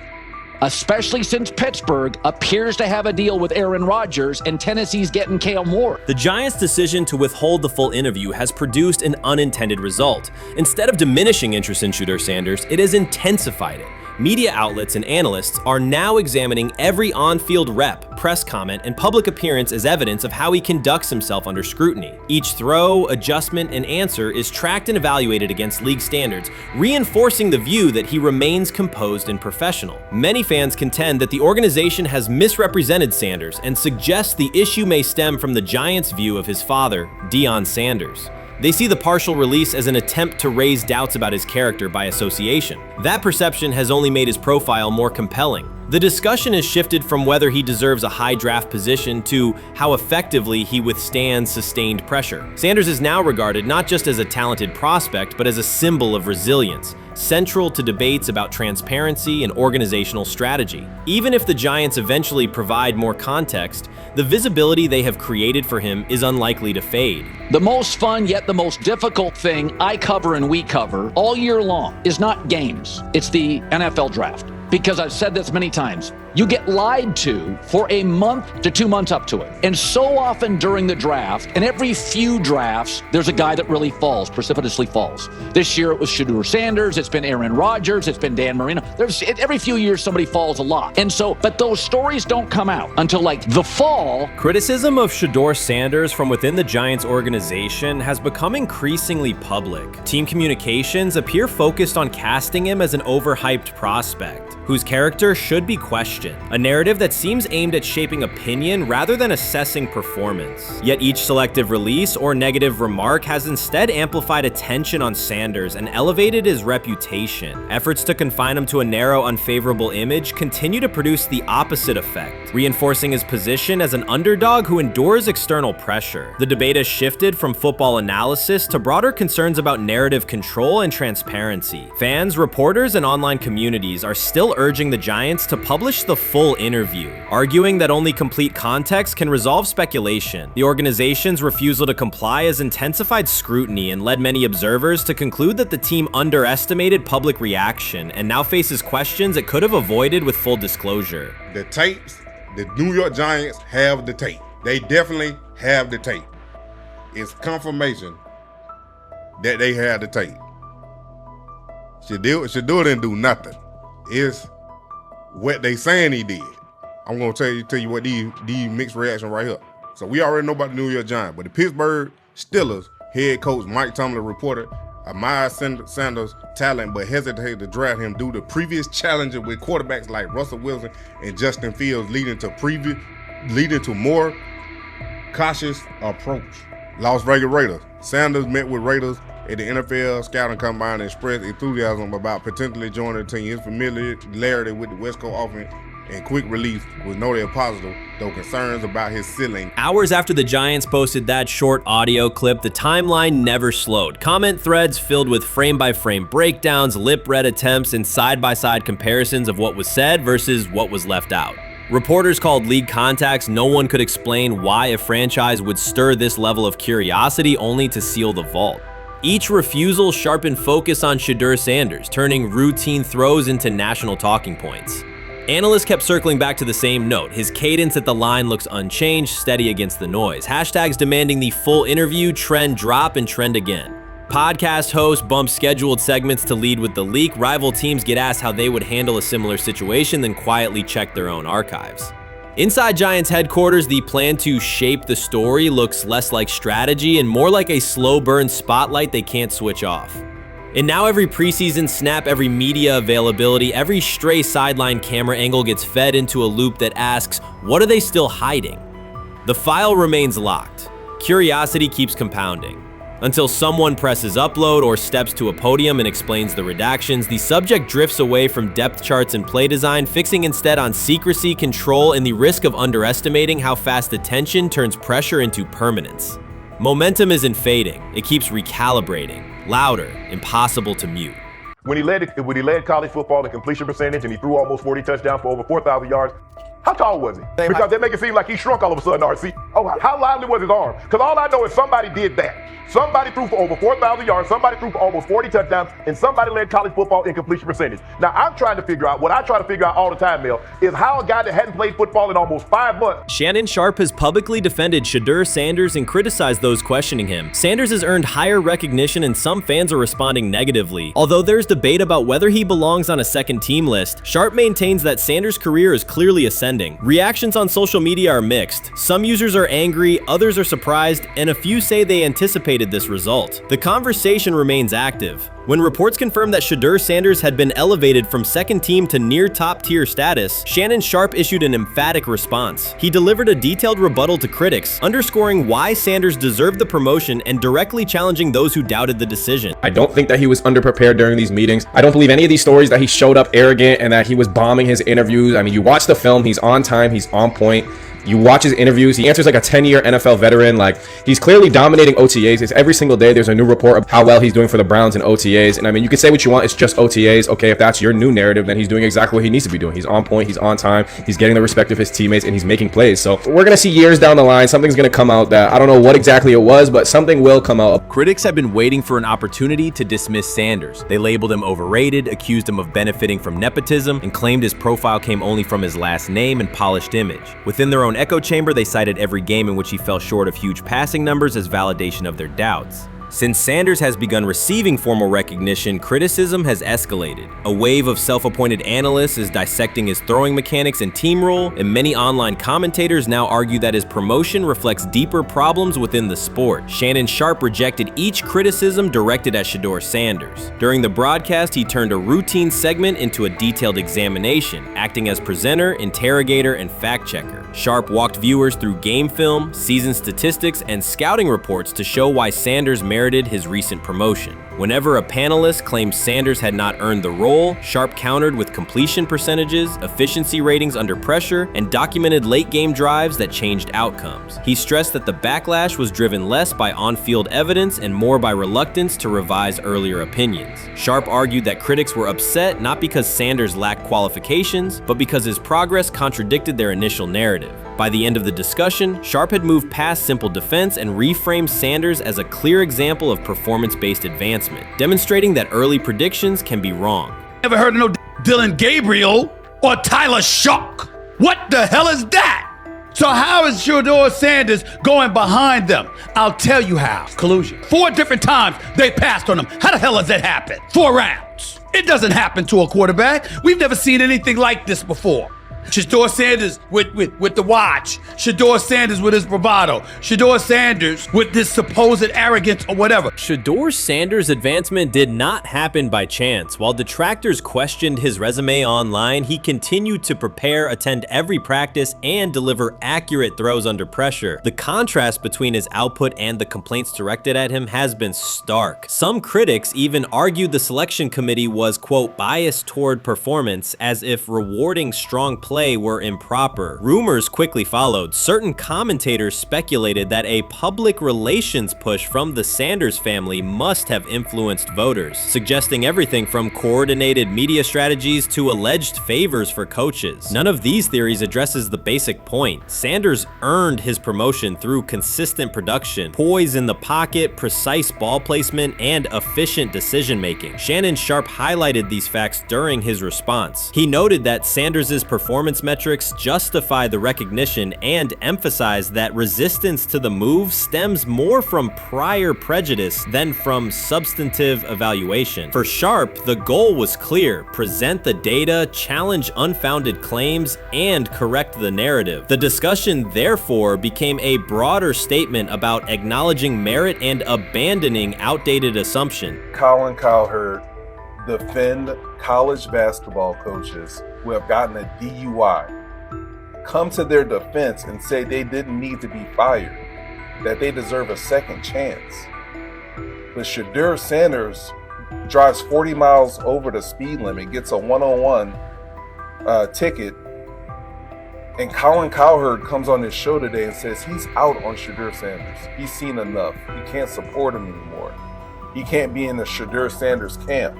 especially since Pittsburgh appears to have a deal with Aaron Rodgers and Tennessee's getting Kale Moore. The Giants' decision to withhold the full interview has produced an unintended result. Instead of diminishing interest in Shedeur Sanders, it has intensified it. Media outlets and analysts are now examining every on-field rep, press comment, and public appearance as evidence of how he conducts himself under scrutiny. Each throw, adjustment, and answer is tracked and evaluated against league standards, reinforcing the view that he remains composed and professional. Many fans contend that the organization has misrepresented Sanders and suggest the issue may stem from the Giants' view of his father, Deion Sanders. They see the partial release as an attempt to raise doubts about his character by association. That perception has only made his profile more compelling. The discussion has shifted from whether he deserves a high draft position to how effectively he withstands sustained pressure. Sanders is now regarded not just as a talented prospect, but as a symbol of resilience, central to debates about transparency and organizational strategy. Even if the Giants eventually provide more context, the visibility they have created for him is unlikely to fade. The most fun yet the most difficult thing I cover and we cover all year long is not games. It's the NFL draft. Because I've said this many times, you get lied to for a month to 2 months up to it. And so often during the draft, and every few drafts, there's a guy that really falls, precipitously falls. This year it was Shedeur Sanders, it's been Aaron Rodgers, it's been Dan Marino. Every few years somebody falls a lot. And so, but those stories don't come out until like the fall. Criticism of Shedeur Sanders from within the Giants organization has become increasingly public. Team communications appear focused on casting him as an overhyped prospect, whose character should be questioned, a narrative that seems aimed at shaping opinion rather than assessing performance. Yet each selective release or negative remark has instead amplified attention on Sanders and elevated his reputation. Efforts to confine him to a narrow, unfavorable image continue to produce the opposite effect, reinforcing his position as an underdog who endures external pressure. The debate has shifted from football analysis to broader concerns about narrative control and transparency. Fans, reporters, and online communities are still urging the Giants to publish the a full interview, arguing that only complete context can resolve speculation. The organization's refusal to comply has intensified scrutiny and led many observers to conclude that the team underestimated public reaction and now faces questions it could have avoided with full disclosure. The tapes, the New York Giants have the tape. They definitely have the tape. It's confirmation that they have the tape. Shedeur didn't do nothing. It's what they saying he did. I'm gonna tell you what these mixed reaction right here. So we already know about the New York Giants, but the Pittsburgh Steelers head coach Mike Tomlin reported Miles Sanders' talent, but hesitated to draft him due to previous challenges with quarterbacks like Russell Wilson and Justin Fields, leading to more cautious approach. Las Vegas Raiders. Sanders met with Raiders at the NFL scouting combine and expressed enthusiasm about potentially joining the team. His familiarity with the West Coast offense and quick release was noted positive, though concerns about his ceiling. Hours after the Giants posted that short audio clip, the timeline never slowed. Comment threads filled with frame-by-frame breakdowns, lip-read attempts, and side-by-side comparisons of what was said versus what was left out. Reporters called league contacts. No one could explain why a franchise would stir this level of curiosity only to seal the vault. Each refusal sharpened focus on Shedeur Sanders, turning routine throws into national talking points. Analysts kept circling back to the same note. His cadence at the line looks unchanged, steady against the noise. Hashtags demanding the full interview, trend drop, and trend again. Podcast hosts bump scheduled segments to lead with the leak. Rival teams get asked how they would handle a similar situation, then quietly check their own archives. Inside Giants headquarters, the plan to shape the story looks less like strategy and more like a slow burn spotlight they can't switch off. And now every preseason snap, every media availability, every stray sideline camera angle gets fed into a loop that asks, what are they still hiding? The file remains locked. Curiosity keeps compounding. Until someone presses upload or steps to a podium and explains the redactions, the subject drifts away from depth charts and play design, fixing instead on secrecy, control, and the risk of underestimating how fast attention turns pressure into permanence. Momentum isn't fading, it keeps recalibrating, louder, impossible to mute. When he led college football in completion percentage and he threw almost 40 touchdowns for over 4,000 yards, how tall was he? Because they make it seem like he shrunk all of a sudden, RC. Oh, how lively was his arm? Because all I know is somebody did that. Somebody threw for over 4,000 yards, somebody threw for almost 40 touchdowns, and somebody led college football in completion percentage. Now, I'm trying to figure out, what I try to figure out all the time, Mel, is how a guy that hadn't played football in almost 5 months. Shannon Sharpe has publicly defended Shedeur Sanders and criticized those questioning him. Sanders has earned higher recognition and some fans are responding negatively. Although there's debate about whether he belongs on a second team list, Sharpe maintains that Sanders' career is clearly ascending. Reactions on social media are mixed. Some users are angry, others are surprised, and a few say they anticipated this result. The conversation remains active. When reports confirmed that Shedeur Sanders had been elevated from second team to near top tier status, Shannon Sharpe issued an emphatic response. He delivered a detailed rebuttal to critics, underscoring why Sanders deserved the promotion and directly challenging those who doubted the decision. I don't think that he was underprepared during these meetings. I don't believe any of these stories that he showed up arrogant and that he was bombing his interviews. I mean, you watch the film, he's on time, he's on point. You watch his interviews, he answers like a 10-year NFL veteran. Like, he's clearly dominating OTAs. It's every single day there's a new report of how well he's doing for the Browns in OTAs. And I mean, you can say what you want, it's just OTAs. Okay, if that's your new narrative, then he's doing exactly what he needs to be doing. He's on point, he's on time, he's getting the respect of his teammates, and he's making plays. So we're gonna see years down the line, something's gonna come out that I don't know what exactly it was, but something will come out. Critics have been waiting for an opportunity to dismiss Sanders. They labeled him overrated, accused him of benefiting from nepotism, and claimed his profile came only from his last name and polished image. Within their own echo chamber, they cited every game in which he fell short of huge passing numbers as validation of their doubts. Since Sanders has begun receiving formal recognition, criticism has escalated. A wave of self-appointed analysts is dissecting his throwing mechanics and team role, and many online commentators now argue that his promotion reflects deeper problems within the sport. Shannon Sharpe rejected each criticism directed at Shedeur Sanders. During the broadcast, he turned a routine segment into a detailed examination, acting as presenter, interrogator, and fact-checker. Sharpe walked viewers through game film, season statistics, and scouting reports to show why Sanders merited his recent promotion. Whenever a panelist claimed Sanders had not earned the role, Sharp countered with completion percentages, efficiency ratings under pressure, and documented late-game drives that changed outcomes. He stressed that the backlash was driven less by on-field evidence and more by reluctance to revise earlier opinions. Sharp argued that critics were upset not because Sanders lacked qualifications, but because his progress contradicted their initial narrative. By the end of the discussion, Sharp had moved past simple defense and reframed Sanders as a clear example of performance-based advancement, demonstrating that early predictions can be wrong. Never heard of no Dylan Gabriel or Tyler Shock. What the hell is that? So how is Shedeur Sanders going behind them? I'll tell you how. Collusion. 4 different times they passed on him. How the hell does that happen? 4 rounds. It doesn't happen to a quarterback. We've never seen anything like this before. Shedeur Sanders with the watch. Shedeur Sanders with his bravado. Shedeur Sanders with this supposed arrogance or whatever. Shedeur Sanders' advancement did not happen by chance. While detractors questioned his resume online, he continued to prepare, attend every practice, and deliver accurate throws under pressure. The contrast between his output and the complaints directed at him has been stark. Some critics even argued the selection committee was, quote, biased toward performance, as if rewarding strong play were improper. Rumors quickly followed. Certain commentators speculated that a public relations push from the Sanders family must have influenced voters, suggesting everything from coordinated media strategies to alleged favors for coaches. None of these theories addresses the basic point. Sanders earned his promotion through consistent production, poise in the pocket, precise ball placement, and efficient decision-making. Shannon Sharp highlighted these facts during his response. He noted that Sanders' performance metrics justify the recognition and emphasize that resistance to the move stems more from prior prejudice than from substantive evaluation. For Sharp, the goal was clear: present the data, challenge unfounded claims, and correct the narrative. The discussion, therefore, became a broader statement about acknowledging merit and abandoning outdated assumption. Colin Cowherd defend college basketball coaches who have gotten a DUI, come to their defense and say they didn't need to be fired, that they deserve a second chance. But Shedeur Sanders drives 40 miles over the speed limit, gets a one-on-one ticket, and Colin Cowherd comes on his show today and says he's out on Shedeur Sanders. He's seen enough. He can't support him anymore. He can't be in the Shedeur Sanders camp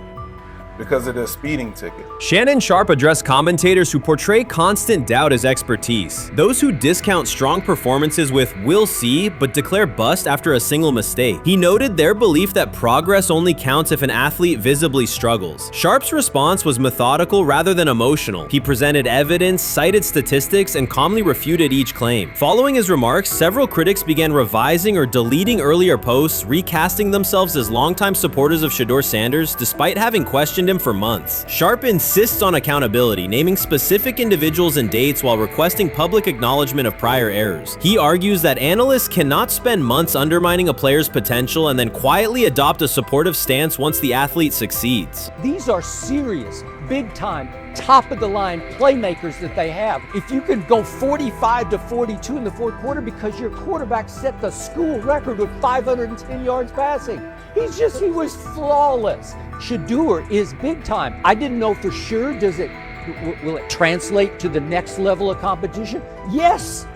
because of the speeding ticket. Shannon Sharp addressed commentators who portray constant doubt as expertise. Those who discount strong performances with "we'll see," but declare bust after a single mistake. He noted their belief that progress only counts if an athlete visibly struggles. Sharp's response was methodical rather than emotional. He presented evidence, cited statistics, and calmly refuted each claim. Following his remarks, several critics began revising or deleting earlier posts, recasting themselves as longtime supporters of Shedeur Sanders despite having questioned him for months. Sharp insists on accountability, naming specific individuals and dates while requesting public acknowledgement of prior errors. He argues that analysts cannot spend months undermining a player's potential and then quietly adopt a supportive stance once the athlete succeeds. These are serious, big-time, top-of-the-line playmakers that they have. If you can go 45 to 42 in the fourth quarter because your quarterback set the school record with 510 yards passing. He was flawless. Shedeur is big time. I didn't know for sure, will it translate to the next level of competition? Yes,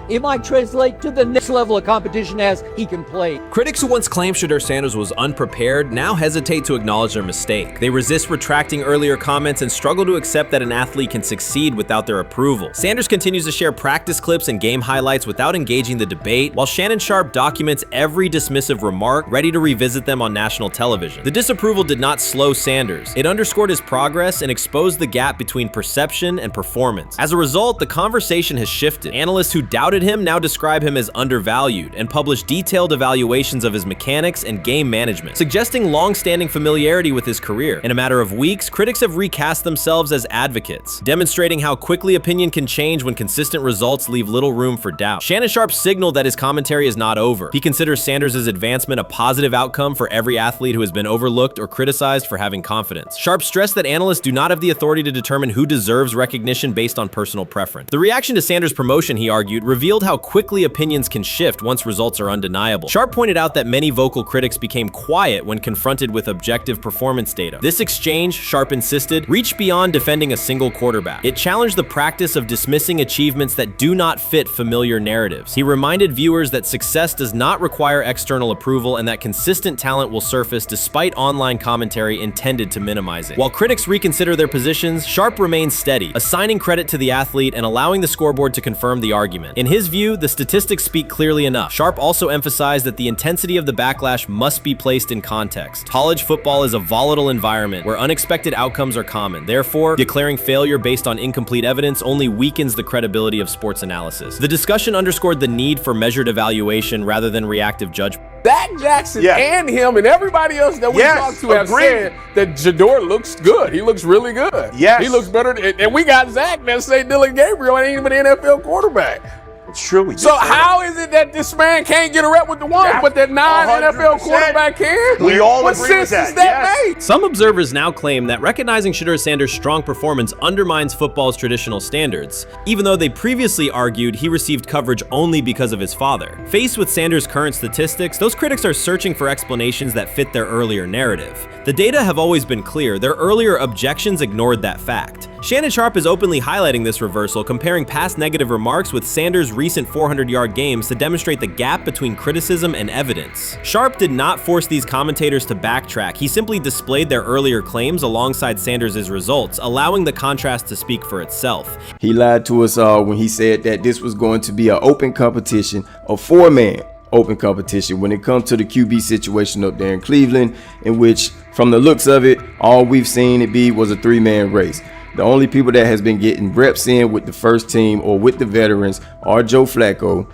it might translate to the next level of competition as he can play. Critics who once claimed Shedeur Sanders was unprepared now hesitate to acknowledge their mistake. They resist retracting earlier comments and struggle to accept that an athlete can succeed without their approval. Sanders continues to share practice clips and game highlights without engaging the debate, while Shannon Sharp documents every dismissive remark, ready to revisit them on national television. The disapproval did not slow Sanders. It underscored his progress and exposed the gap between perception and performance. As a result, the conversation has shifted. Analysts who doubted him now describe him as undervalued and publish detailed evaluations of his mechanics and game management, suggesting long-standing familiarity with his career. In a matter of weeks, critics have recast themselves as advocates, demonstrating how quickly opinion can change when consistent results leave little room for doubt. Shannon Sharp signaled that his commentary is not over. He considers Sanders' advancement a positive outcome for every athlete who has been overlooked or criticized for having confidence. Sharp stressed that analysts do not have the authority to determine who deserves recognition based on personal preference. The reaction to Sanders' promotion, he he argued, revealed how quickly opinions can shift once results are undeniable. Sharp pointed out that many vocal critics became quiet when confronted with objective performance data. This exchange, Sharp insisted, reached beyond defending a single quarterback. It challenged the practice of dismissing achievements that do not fit familiar narratives. He reminded viewers that success does not require external approval and that consistent talent will surface despite online commentary intended to minimize it. While critics reconsider their positions, Sharp remains steady, assigning credit to the athlete and allowing the scoreboard to confirm the argument. In his view, the statistics speak clearly enough. Sharp also emphasized that the intensity of the backlash must be placed in context. College football is a volatile environment where unexpected outcomes are common. Therefore, declaring failure based on incomplete evidence only weakens the credibility of sports analysis. The discussion underscored the need for measured evaluation rather than reactive judgment. Dak Jackson and him and everybody else that we talked to have said that Shedeur looks good. He looks really good. Yes. He looks better. And we got Zach that say Dylan Gabriel ain't even an NFL quarterback. It's true. So how is it that this man can't get a rep with the ones, but that non-NFL quarterback can? We all what agree with sense that. does that make? Some observers now claim that recognizing Shedeur Sanders' strong performance undermines football's traditional standards, even though they previously argued he received coverage only because of his father. Faced with Sanders' current statistics, those critics are searching for explanations that fit their earlier narrative. The data have always been clear. Their earlier objections ignored that fact. Shannon Sharp is openly highlighting this reversal, comparing past negative remarks with Sanders' recent 400-yard games to demonstrate the gap between criticism and evidence. Sharp did not force these commentators to backtrack. He simply displayed their earlier claims alongside Sanders' results, allowing the contrast to speak for itself. He lied to us all when he said that this was going to be an open competition, a four-man open competition when it comes to the QB situation up there in Cleveland, in which, from the looks of it, all we've seen it be was a three-man race. The only people that has been getting reps in with the first team or with the veterans are Joe Flacco,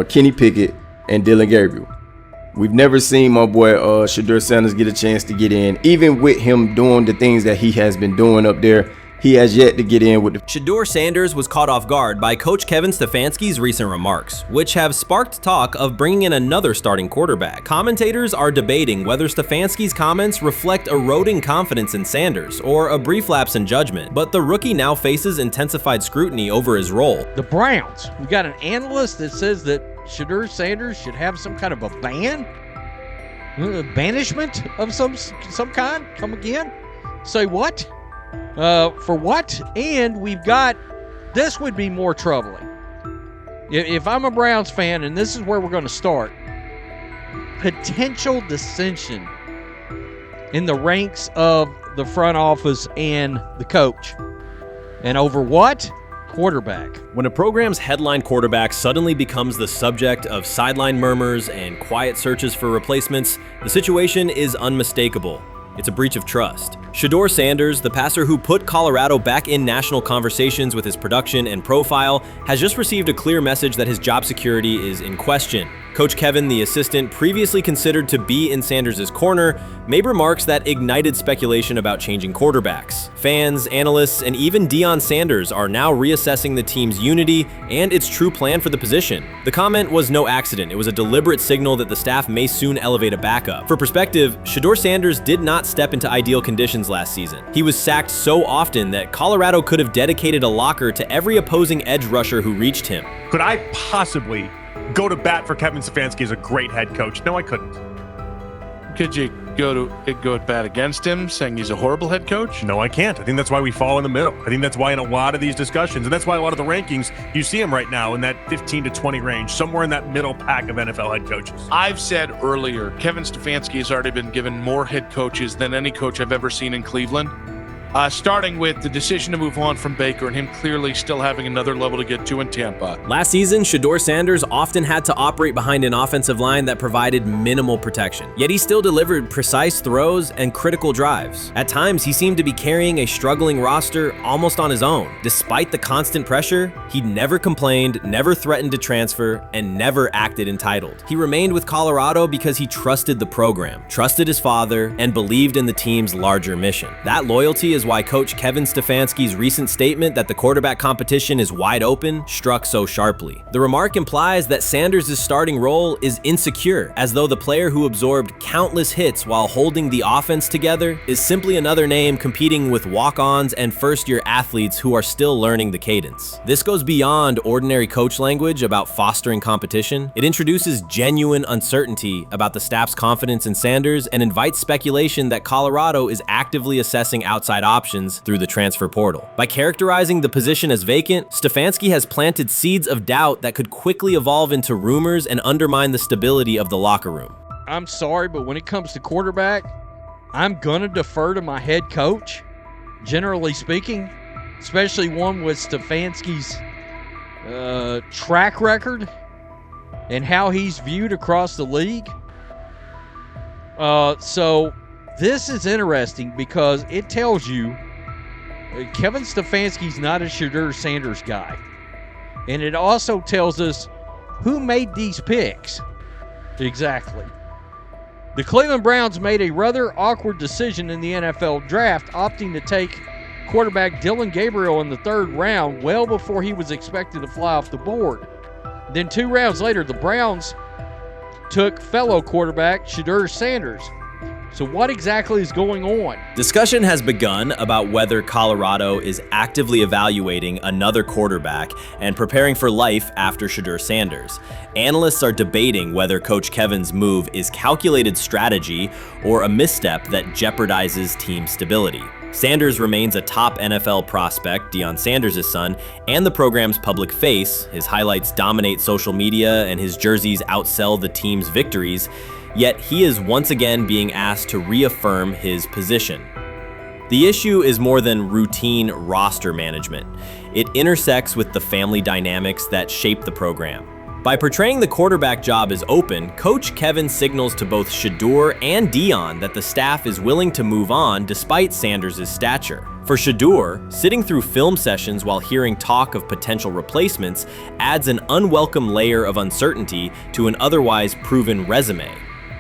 Kenny Pickett, and Dylan Gabriel. We've never seen my boy Shedeur Sanders get a chance to get in. Even with him doing the things that he has been doing up there, he has yet to get in with the... Shedeur Sanders was caught off guard by Coach Kevin Stefanski's recent remarks, which have sparked talk of bringing in another starting quarterback. Commentators are debating whether Stefanski's comments reflect eroding confidence in Sanders or a brief lapse in judgment, but the rookie now faces intensified scrutiny over his role. The Browns, we got an analyst that says that Shedeur Sanders should have some kind of a ban? Banishment of some kind? Come again? Say what? For what? And we've got, this would be more troubling. If I'm a Browns fan, and this is where we're going to start, potential dissension in the ranks of the front office and the coach. And over what? Quarterback. When a program's headline quarterback suddenly becomes the subject of sideline murmurs and quiet searches for replacements, the situation is unmistakable. It's a breach of trust. Shedeur Sanders, the passer who put Colorado back in national conversations with his production and profile, has just received a clear message that his job security is in question. Coach Kevin, the assistant previously considered to be in Sanders' corner, made remarks that ignited speculation about changing quarterbacks. Fans, analysts, and even Deion Sanders are now reassessing the team's unity and its true plan for the position. The comment was no accident. It was a deliberate signal that the staff may soon elevate a backup. For perspective, Shedeur Sanders did not step into ideal conditions last season. He was sacked so often that Colorado could have dedicated a locker to every opposing edge rusher who reached him. Could I possibly go to bat for Kevin Stefanski as a great head coach? No, I couldn't. Could you go to bat against him, saying he's a horrible head coach? No, I can't. I think that's why we fall in the middle. I think that's why in a lot of these discussions, and that's why a lot of the rankings, you see him right now in that 15 to 20 range, somewhere in that middle pack of NFL head coaches. I've said earlier, Kevin Stefanski has already been given more head coaches than any coach I've ever seen in Cleveland. Starting with the decision to move on from Baker and him clearly still having another level to get to in Tampa. Last season, Shedeur Sanders often had to operate behind an offensive line that provided minimal protection, yet he still delivered precise throws and critical drives. At times, he seemed to be carrying a struggling roster almost on his own. Despite the constant pressure, he never complained, never threatened to transfer, and never acted entitled. He remained with Colorado because he trusted the program, trusted his father, and believed in the team's larger mission. That loyalty is is why Coach Kevin Stefanski's recent statement that the quarterback competition is wide open struck so sharply. The remark implies that Sanders' starting role is insecure, as though the player who absorbed countless hits while holding the offense together is simply another name competing with walk-ons and first-year athletes who are still learning the cadence. This goes beyond ordinary coach language about fostering competition. It introduces genuine uncertainty about the staff's confidence in Sanders and invites speculation that Colorado is actively assessing outside options through the transfer portal. By characterizing the position as vacant, Stefanski has planted seeds of doubt that could quickly evolve into rumors and undermine the stability of the locker room. I'm sorry, but when it comes to quarterback, I'm going to defer to my head coach, generally speaking, especially one with Stefanski's track record and how he's viewed across the league. So this is interesting because it tells you Kevin Stefanski's not a Shedeur Sanders guy. And it also tells us who made these picks. Exactly. The Cleveland Browns made a rather awkward decision in the NFL draft, opting to take quarterback Dillon Gabriel in the 3rd round well before he was expected to fly off the board. Then 2 rounds later, the Browns took fellow quarterback Shedeur Sanders. So what exactly is going on? Discussion has begun about whether Colorado is actively evaluating another quarterback and preparing for life after Shedeur Sanders. Analysts are debating whether Coach Kevin's move is calculated strategy or a misstep that jeopardizes team stability. Sanders remains a top NFL prospect, Deion Sanders' son, and the program's public face. His highlights dominate social media and his jerseys outsell the team's victories, yet he is once again being asked to reaffirm his position. The issue is more than routine roster management. It intersects with the family dynamics that shape the program. By portraying the quarterback job as open, Coach Kevin signals to both Shedeur and Deion that the staff is willing to move on despite Sanders' stature. For Shedeur, sitting through film sessions while hearing talk of potential replacements adds an unwelcome layer of uncertainty to an otherwise proven resume.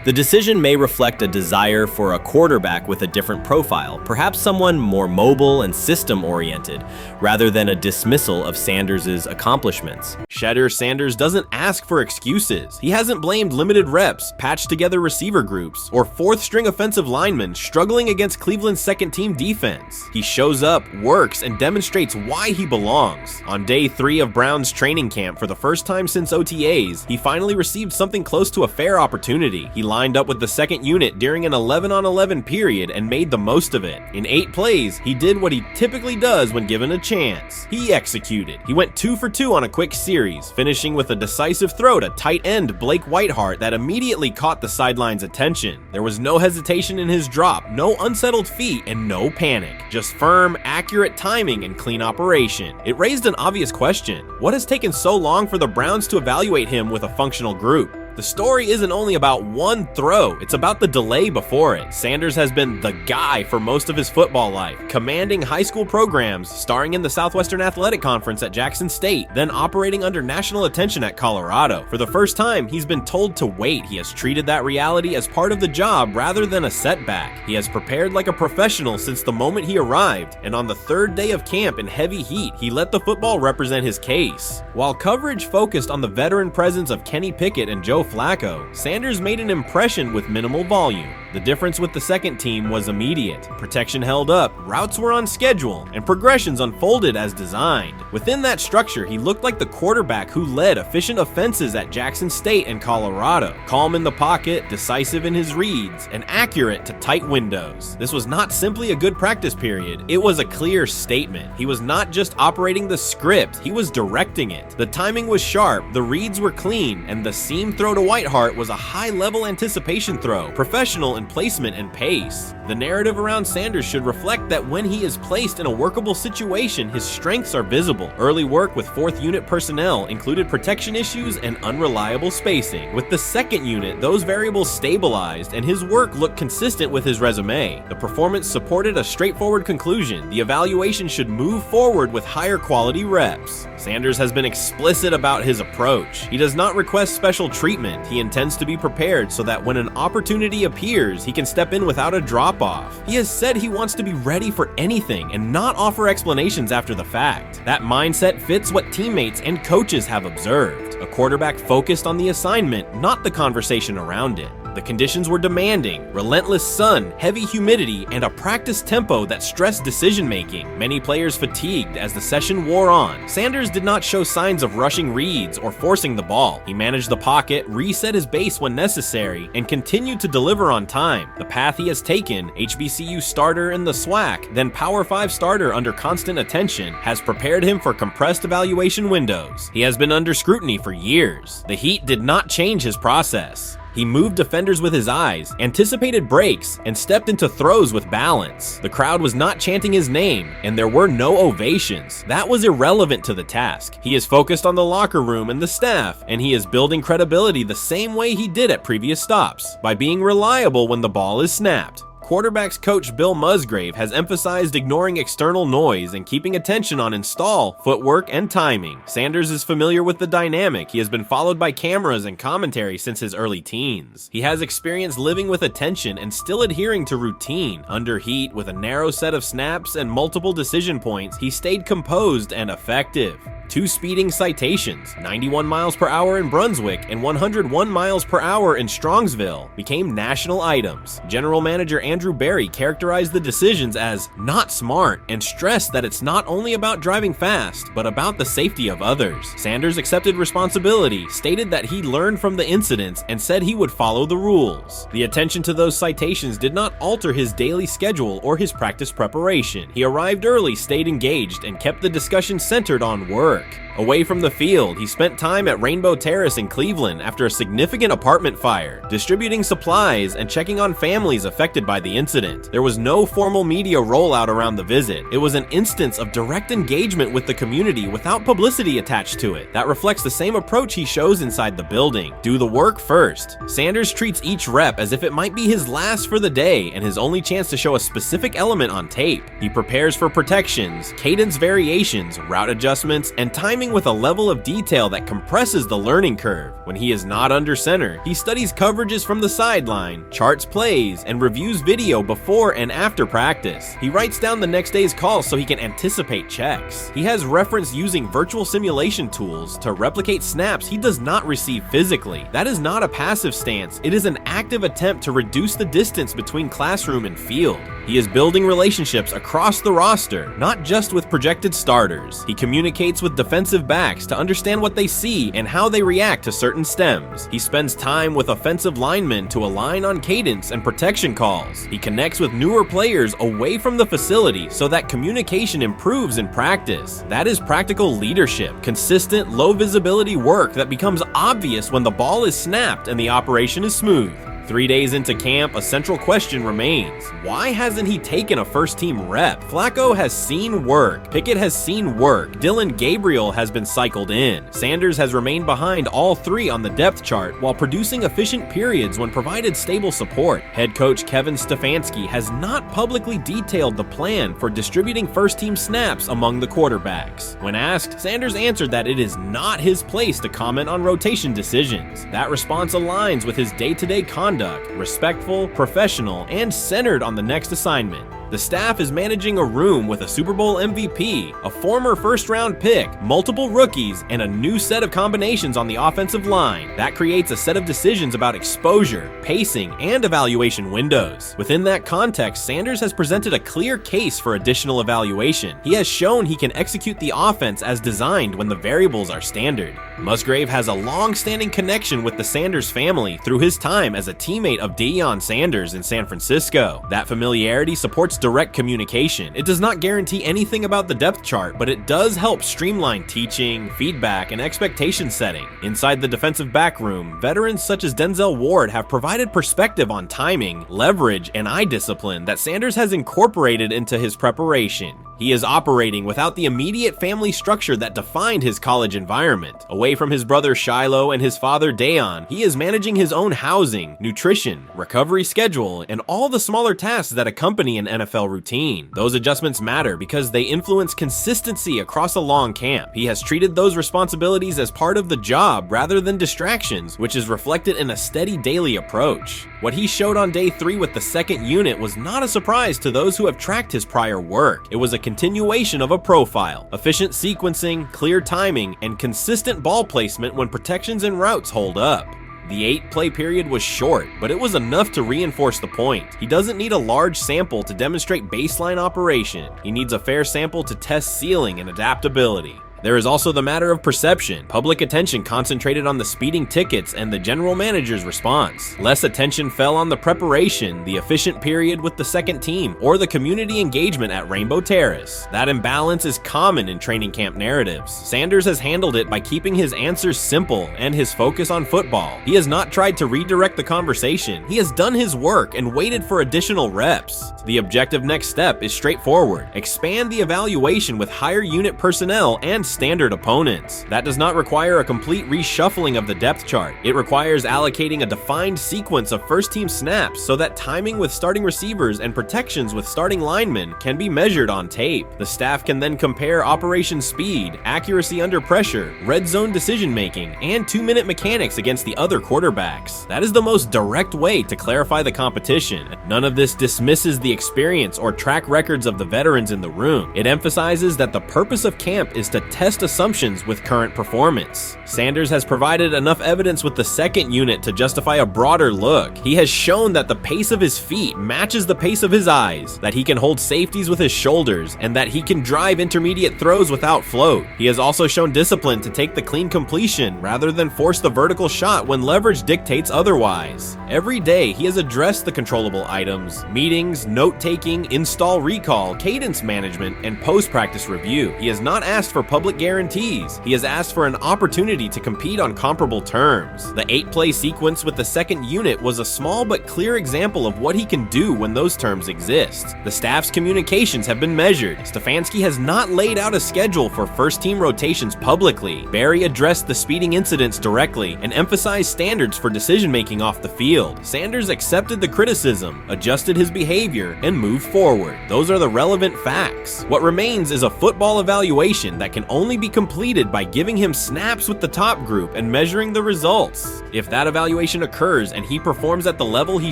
The decision may reflect a desire for a quarterback with a different profile, perhaps someone more mobile and system-oriented, rather than a dismissal of Sanders' accomplishments. Shedeur Sanders doesn't ask for excuses. He hasn't blamed limited reps, patched together receiver groups, or 4th-string offensive linemen struggling against Cleveland's second-team defense. He shows up, works, and demonstrates why he belongs. On day 3 of Browns training camp, for the first time since OTAs, he finally received something close to a fair opportunity. He lined up with the 2nd unit during an 11-on-11 period and made the most of it. In 8 plays, he did what he typically does when given a chance. He executed. He went 2 for 2 on a quick series, finishing with a decisive throw to tight end Blake Whiteheart that immediately caught the sideline's attention. There was no hesitation in his drop, no unsettled feet, and no panic. Just firm, accurate timing and clean operation. It raised an obvious question. What has taken so long for the Browns to evaluate him with a functional group? The story isn't only about one throw, it's about the delay before it. Sanders has been the guy for most of his football life, commanding high school programs, starring in the Southwestern Athletic Conference at Jackson State, then operating under national attention at Colorado. For the first time, he's been told to wait. He has treated that reality as part of the job rather than a setback. He has prepared like a professional since the moment he arrived, and on the 3rd day of camp in heavy heat, he let the football represent his case. While coverage focused on the veteran presence of Kenny Pickett and Joe Flacco, Sanders made an impression with minimal volume. The difference with the second team was immediate. Protection held up, routes were on schedule, and progressions unfolded as designed. Within that structure, he looked like the quarterback who led efficient offenses at Jackson State and Colorado. Calm in the pocket, decisive in his reads, and accurate to tight windows. This was not simply a good practice period, it was a clear statement. He was not just operating the script, he was directing it. The timing was sharp, the reads were clean, and the seam throw to Whiteheart was a high-level anticipation throw, professional in placement and pace. The narrative around Sanders should reflect that when he is placed in a workable situation, his strengths are visible. Early work with 4th unit personnel included protection issues and unreliable spacing. With the 2nd unit, those variables stabilized and his work looked consistent with his resume. The performance supported a straightforward conclusion. The evaluation should move forward with higher quality reps. Sanders has been explicit about his approach. He does not request special treatment. equipment. He intends to be prepared so that when an opportunity appears, he can step in without a drop-off. He has said he wants to be ready for anything and not offer explanations after the fact. That mindset fits what teammates and coaches have observed. A quarterback focused on the assignment, not the conversation around it. The conditions were demanding: relentless sun, heavy humidity, and a practice tempo that stressed decision-making. Many players fatigued as the session wore on. Sanders did not show signs of rushing reads or forcing the ball. He managed the pocket, reset his base when necessary, and continued to deliver on time. The path he has taken, HBCU starter in the SWAC, then Power 5 starter under constant attention, has prepared him for compressed evaluation windows. He has been under scrutiny for years. The heat did not change his process. He moved defenders with his eyes, anticipated breaks, and stepped into throws with balance. The crowd was not chanting his name, and there were no ovations. That was irrelevant to the task. He is focused on the locker room and the staff, and he is building credibility the same way he did at previous stops, by being reliable when the ball is snapped. Quarterbacks coach Bill Musgrave has emphasized ignoring external noise and keeping attention on install, footwork, and timing. Sanders is familiar with the dynamic. He has been followed by cameras and commentary since his early teens. He has experience living with attention and still adhering to routine. Under heat, with a narrow set of snaps and multiple decision points, he stayed composed and effective. 2 speeding citations, 91 miles per hour in Brunswick and 101 miles per hour in Strongsville, became national items. General Manager Andrew Berry characterized the decisions as not smart and stressed that it's not only about driving fast, but about the safety of others. Sanders accepted responsibility, stated that he learned from the incidents, and said he would follow the rules. The attention to those citations did not alter his daily schedule or his practice preparation. He arrived early, stayed engaged, and kept the discussion centered on work. Away from the field, he spent time at Rainbow Terrace in Cleveland after a significant apartment fire, distributing supplies and checking on families affected by the incident. There was no formal media rollout around the visit. It was an instance of direct engagement with the community without publicity attached to it. That reflects the same approach he shows inside the building. Do the work first. Sanders treats each rep as if it might be his last for the day and his only chance to show a specific element on tape. He prepares for protections, cadence variations, route adjustments, and timing with a level of detail that compresses the learning curve. When he is not under center, he studies coverages from the sideline, charts plays, and reviews video before and after practice. He writes down the next day's calls so he can anticipate checks. He has referenced using virtual simulation tools to replicate snaps he does not receive physically. That is not a passive stance, it is an active attempt to reduce the distance between classroom and field. He is building relationships across the roster, not just with projected starters. He communicates with defensive backs to understand what they see and how they react to certain stems. He spends time with offensive linemen to align on cadence and protection calls. He connects with newer players away from the facility so that communication improves in practice. That is practical leadership, consistent, low visibility work that becomes obvious when the ball is snapped and the operation is smooth. 3 days into camp, a central question remains. Why hasn't he taken a first-team rep? Flacco has seen work. Pickett has seen work. Dillon Gabriel has been cycled in. Sanders has remained behind all 3 on the depth chart while producing efficient periods when provided stable support. Head coach Kevin Stefanski has not publicly detailed the plan for distributing first-team snaps among the quarterbacks. When asked, Sanders answered that it is not his place to comment on rotation decisions. That response aligns with his day-to-day conduct, respectful, professional, and centered on the next assignment. The staff is managing a room with a Super Bowl MVP, a former first-round pick, multiple rookies, and a new set of combinations on the offensive line. That creates a set of decisions about exposure, pacing, and evaluation windows. Within that context, Sanders has presented a clear case for additional evaluation. He has shown he can execute the offense as designed when the variables are standard. Musgrave has a long-standing connection with the Sanders family through his time as a teammate of Deion Sanders in San Francisco. That familiarity supports direct communication. It does not guarantee anything about the depth chart, but it does help streamline teaching, feedback, and expectation setting. Inside the defensive back room, veterans such as Denzel Ward have provided perspective on timing, leverage, and eye discipline that Sanders has incorporated into his preparation. He is operating without the immediate family structure that defined his college environment. Away from his brother Shiloh and his father Dayon, he is managing his own housing, nutrition, recovery schedule, and all the smaller tasks that accompany an NFL routine. Those adjustments matter because they influence consistency across a long camp. He has treated those responsibilities as part of the job rather than distractions, which is reflected in a steady daily approach. What he showed on day 3 with the second unit was not a surprise to those who have tracked his prior work. It was a continuation of a profile: efficient sequencing, clear timing, and consistent ball placement when protections and routes hold up. The 8-play period was short, but it was enough to reinforce the point. He doesn't need a large sample to demonstrate baseline operation. He needs a fair sample to test ceiling and adaptability. There is also the matter of perception. Public attention concentrated on the speeding tickets and the general manager's response. Less attention fell on the preparation, the efficient period with the second team, or the community engagement at Rainbow Terrace. That imbalance is common in training camp narratives. Sanders has handled it by keeping his answers simple and his focus on football. He has not tried to redirect the conversation. He has done his work and waited for additional reps. The objective next step is straightforward: expand the evaluation with higher unit personnel and standard opponents. That does not require a complete reshuffling of the depth chart. It requires allocating a defined sequence of first-team snaps so that timing with starting receivers and protections with starting linemen can be measured on tape. The staff can then compare operation speed, accuracy under pressure, red zone decision-making, and 2-minute mechanics against the other quarterbacks. That is the most direct way to clarify the competition. None of this dismisses the experience or track records of the veterans in the room. It emphasizes that the purpose of camp is to test assumptions with current performance. Sanders has provided enough evidence with the second unit to justify a broader look. He has shown that the pace of his feet matches the pace of his eyes, that he can hold safeties with his shoulders, and that he can drive intermediate throws without float. He has also shown discipline to take the clean completion rather than force the vertical shot when leverage dictates otherwise. Every day, he has addressed the controllable items: meetings, note-taking, install recall, cadence management, and post-practice review. He has not asked for public guarantees. He has asked for an opportunity to compete on comparable terms. The 8-play sequence with the second unit was a small but clear example of what he can do when those terms exist. The staff's communications have been measured. Stefanski has not laid out a schedule for first-team rotations publicly. Barry addressed the speeding incidents directly and emphasized standards for decision-making off the field. Sanders accepted the criticism, adjusted his behavior, and moved forward. Those are the relevant facts. What remains is a football evaluation that can only be completed by giving him snaps with the top group and measuring the results. If that evaluation occurs and he performs at the level he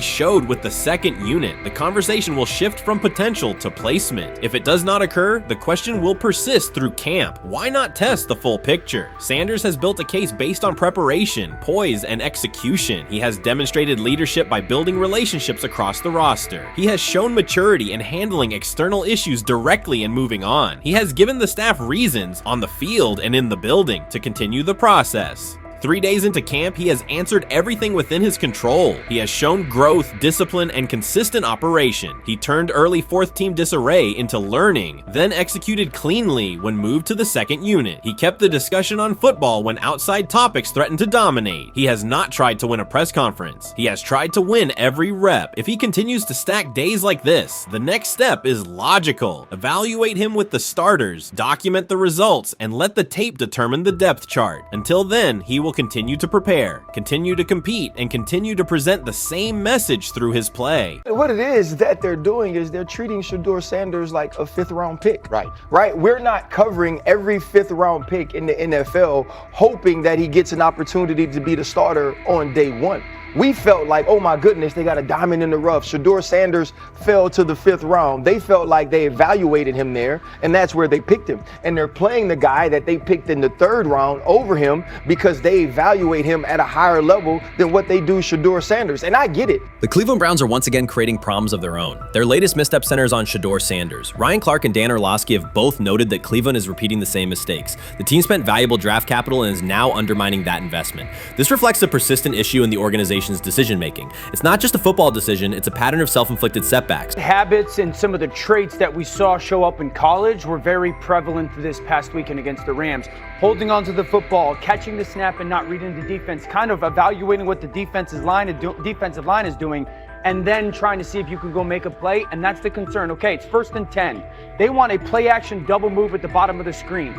showed with the second unit, the conversation will shift from potential to placement. If it does not occur, the question will persist through camp. Why not test the full picture? Sanders has built a case based on preparation, poise, and execution. He has demonstrated leadership by building relationships across the roster. He has shown maturity in handling external issues directly and moving on. He has given the staff reasons on the field and in the building to continue the process. 3 days into camp, he has answered everything within his control. He has shown growth, discipline, and consistent operation. He turned early fourth-team disarray into learning, then executed cleanly when moved to the second unit. He kept the discussion on football when outside topics threatened to dominate. He has not tried to win a press conference. He has tried to win every rep. If he continues to stack days like this, the next step is logical. Evaluate him with the starters, document the results, and let the tape determine the depth chart. Until then, he will continue to prepare, continue to compete, and continue to present the same message through his play. What it is that they're doing is they're treating Shedeur Sanders like a 5th-round pick. Right? We're not covering every 5th-round pick in the NFL hoping that he gets an opportunity to be the starter on day 1. We felt like, oh my goodness, they got a diamond in the rough. Shedeur Sanders fell to the 5th round. They felt like they evaluated him there, and that's where they picked him. And they're playing the guy that they picked in the 3rd round over him because they evaluate him at a higher level than what they do Shedeur Sanders. And I get it. The Cleveland Browns are once again creating problems of their own. Their latest misstep centers on Shedeur Sanders. Ryan Clark and Dan Orlovsky have both noted that Cleveland is repeating the same mistakes. The team spent valuable draft capital and is now undermining that investment. This reflects a persistent issue in the organization's decision-making. It's not just a football decision, it's a pattern of self-inflicted setbacks. Habits and some of the traits that we saw show up in college were very prevalent this past weekend against the Rams. Holding onto the football, catching the snap and not reading the defense, kind of evaluating what the defensive line is doing, and then trying to see if you can go make a play, and that's the concern. Okay, it's 1st and 10. They want a play action double move at the bottom of the screen.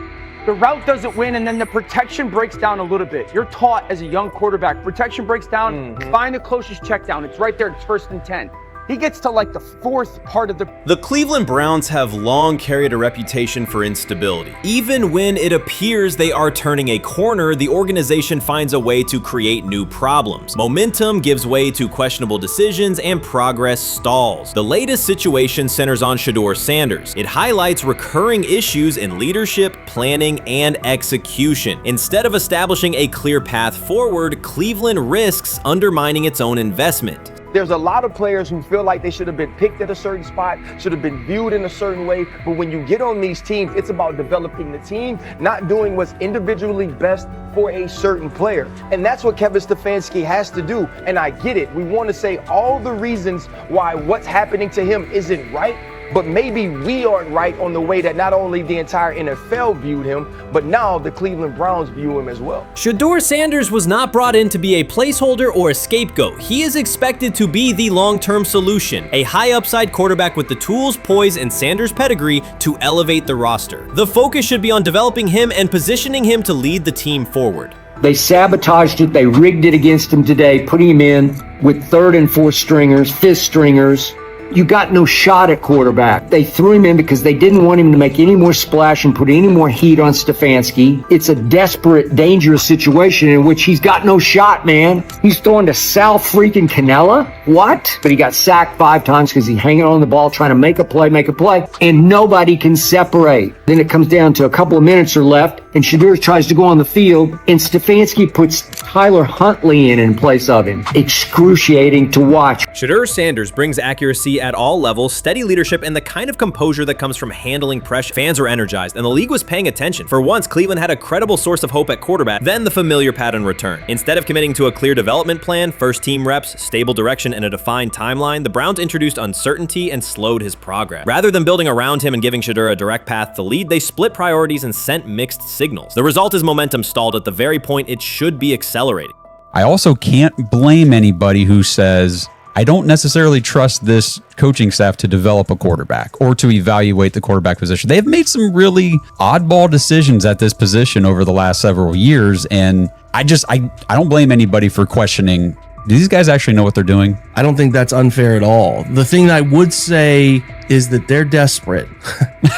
The route doesn't win, and then the protection breaks down a little bit. You're taught as a young quarterback, protection breaks down, find the closest check down. It's right there, it's 1st and 10. He gets to like the 4th part of the... The Cleveland Browns have long carried a reputation for instability. Even when it appears they are turning a corner, the organization finds a way to create new problems. Momentum gives way to questionable decisions and progress stalls. The latest situation centers on Shedeur Sanders. It highlights recurring issues in leadership, planning, and execution. Instead of establishing a clear path forward, Cleveland risks undermining its own investment. There's a lot of players who feel like they should have been picked at a certain spot, should have been viewed in a certain way. But when you get on these teams, it's about developing the team, not doing what's individually best for a certain player. And that's what Kevin Stefanski has to do. And I get it. We want to say all the reasons why what's happening to him isn't right. But maybe we aren't right on the way that not only the entire NFL viewed him, but now the Cleveland Browns view him as well. Shedeur Sanders was not brought in to be a placeholder or a scapegoat. He is expected to be the long-term solution, a high-upside quarterback with the tools, poise, and Sanders' pedigree to elevate the roster. The focus should be on developing him and positioning him to lead the team forward. They sabotaged it. They rigged it against him today, putting him in with 3rd and 4th stringers, 5th stringers. You got no shot at quarterback. They threw him in because they didn't want him to make any more splash and put any more heat on Stefanski. It's a desperate, dangerous situation in which he's got no shot, man. He's throwing to Sal freaking Cannella. What? But he got sacked 5 times because he's hanging on the ball trying to make a play, and nobody can separate. Then it comes down to a couple of minutes are left, and Shedeur tries to go on the field, and Stefanski puts Tyler Huntley in place of him. Excruciating to watch. Shedeur Sanders brings accuracy at all levels, steady leadership, and the kind of composure that comes from handling pressure. Fans were energized, and the league was paying attention. For once, Cleveland had a credible source of hope at quarterback, then the familiar pattern returned. Instead of committing to a clear development plan, first-team reps, stable direction, and a defined timeline, the Browns introduced uncertainty and slowed his progress. Rather than building around him and giving Shedeur a direct path to lead, they split priorities and sent mixed signals. The result is momentum stalled at the very point it should be accelerating. I also can't blame anybody who says, I don't necessarily trust this coaching staff to develop a quarterback or to evaluate the quarterback position. They've made some really oddball decisions at this position over the last several years, and I don't blame anybody for questioning, do these guys actually know what they're doing? I don't think that's unfair at all. The thing I would say is that they're desperate.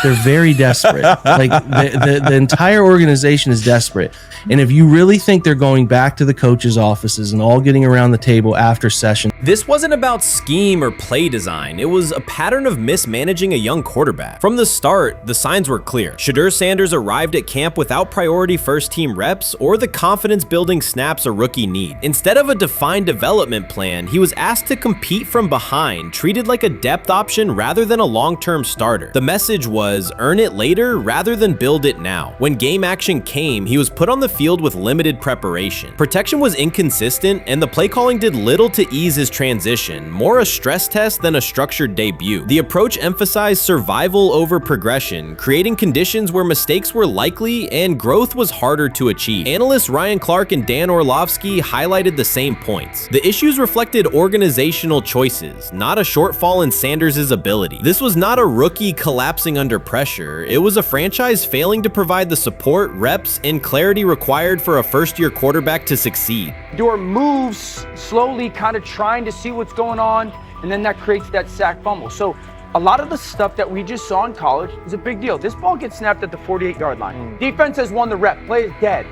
They're very desperate. Like the entire organization is desperate. And if you really think they're going back to the coaches' offices and all getting around the table after session. This wasn't about scheme or play design. It was a pattern of mismanaging a young quarterback. From the start, the signs were clear. Shedeur Sanders arrived at camp without priority first-team reps or the confidence-building snaps a rookie need. Instead of a defined development plan, he was asked to compete from behind, treated like a depth option rather than a long-term starter. The message was, earn it later rather than build it now. When game action came, he was put on the field with limited preparation. Protection was inconsistent, and the play calling did little to ease his transition, more a stress test than a structured debut. The approach emphasized survival over progression, creating conditions where mistakes were likely and growth was harder to achieve. Analysts Ryan Clark and Dan Orlovsky highlighted the same points. The issues reflected organizational choices, not a shortfall in Sanders' ability. This was not a rookie collapsing under pressure. It was a franchise failing to provide the support, reps, and clarity required for a first-year quarterback to succeed. Shedeur moves slowly, kind of trying to see what's going on, and then that creates that sack fumble. So a lot of the stuff that we just saw in college is a big deal. This ball gets snapped at the 48-yard line. Defense has won the rep. Play is dead.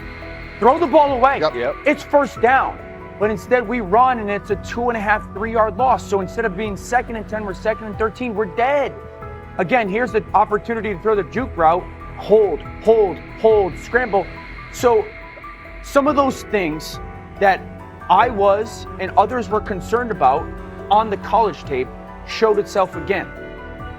Throw the ball away. It's first down. But instead we run and it's a 2.5, 3-yard loss. So instead of being 2nd and 10, we're 2nd and 13, we're dead. Again, here's the opportunity to throw the juke route. Hold, scramble. So some of those things that I was and others were concerned about on the college tape showed itself again.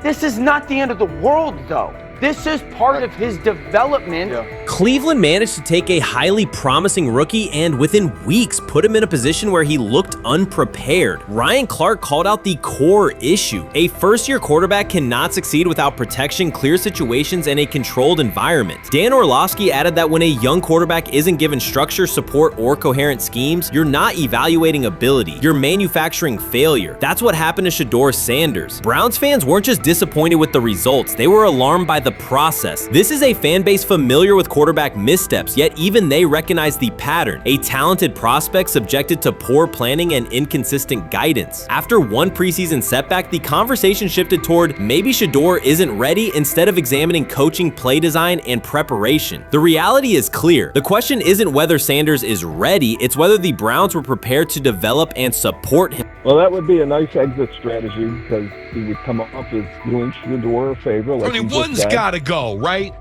This is not the end of the world though. This is part of his development. Cleveland managed to take a highly promising rookie and within weeks put him in a position where he looked unprepared. Ryan Clark called out the core issue. A first-year quarterback cannot succeed without protection, clear situations, and a controlled environment. Dan Orlovsky added that when a young quarterback isn't given structure, support, or coherent schemes, you're not evaluating ability, you're manufacturing failure. That's what happened to Shedeur Sanders. Browns fans weren't just disappointed with the results, they were alarmed by the process. This is a fan base familiar with quarterback missteps, yet even they recognize the pattern. A talented prospect subjected to poor planning and inconsistent guidance. After one preseason setback, the conversation shifted toward maybe Shedeur isn't ready instead of examining coaching, play design, and preparation. The reality is clear. The question isn't whether Sanders is ready, it's whether the Browns were prepared to develop and support him. Well, that would be a nice exit strategy because he would come up as doing Shedeur a favor. Like I mean, one's got to go, right?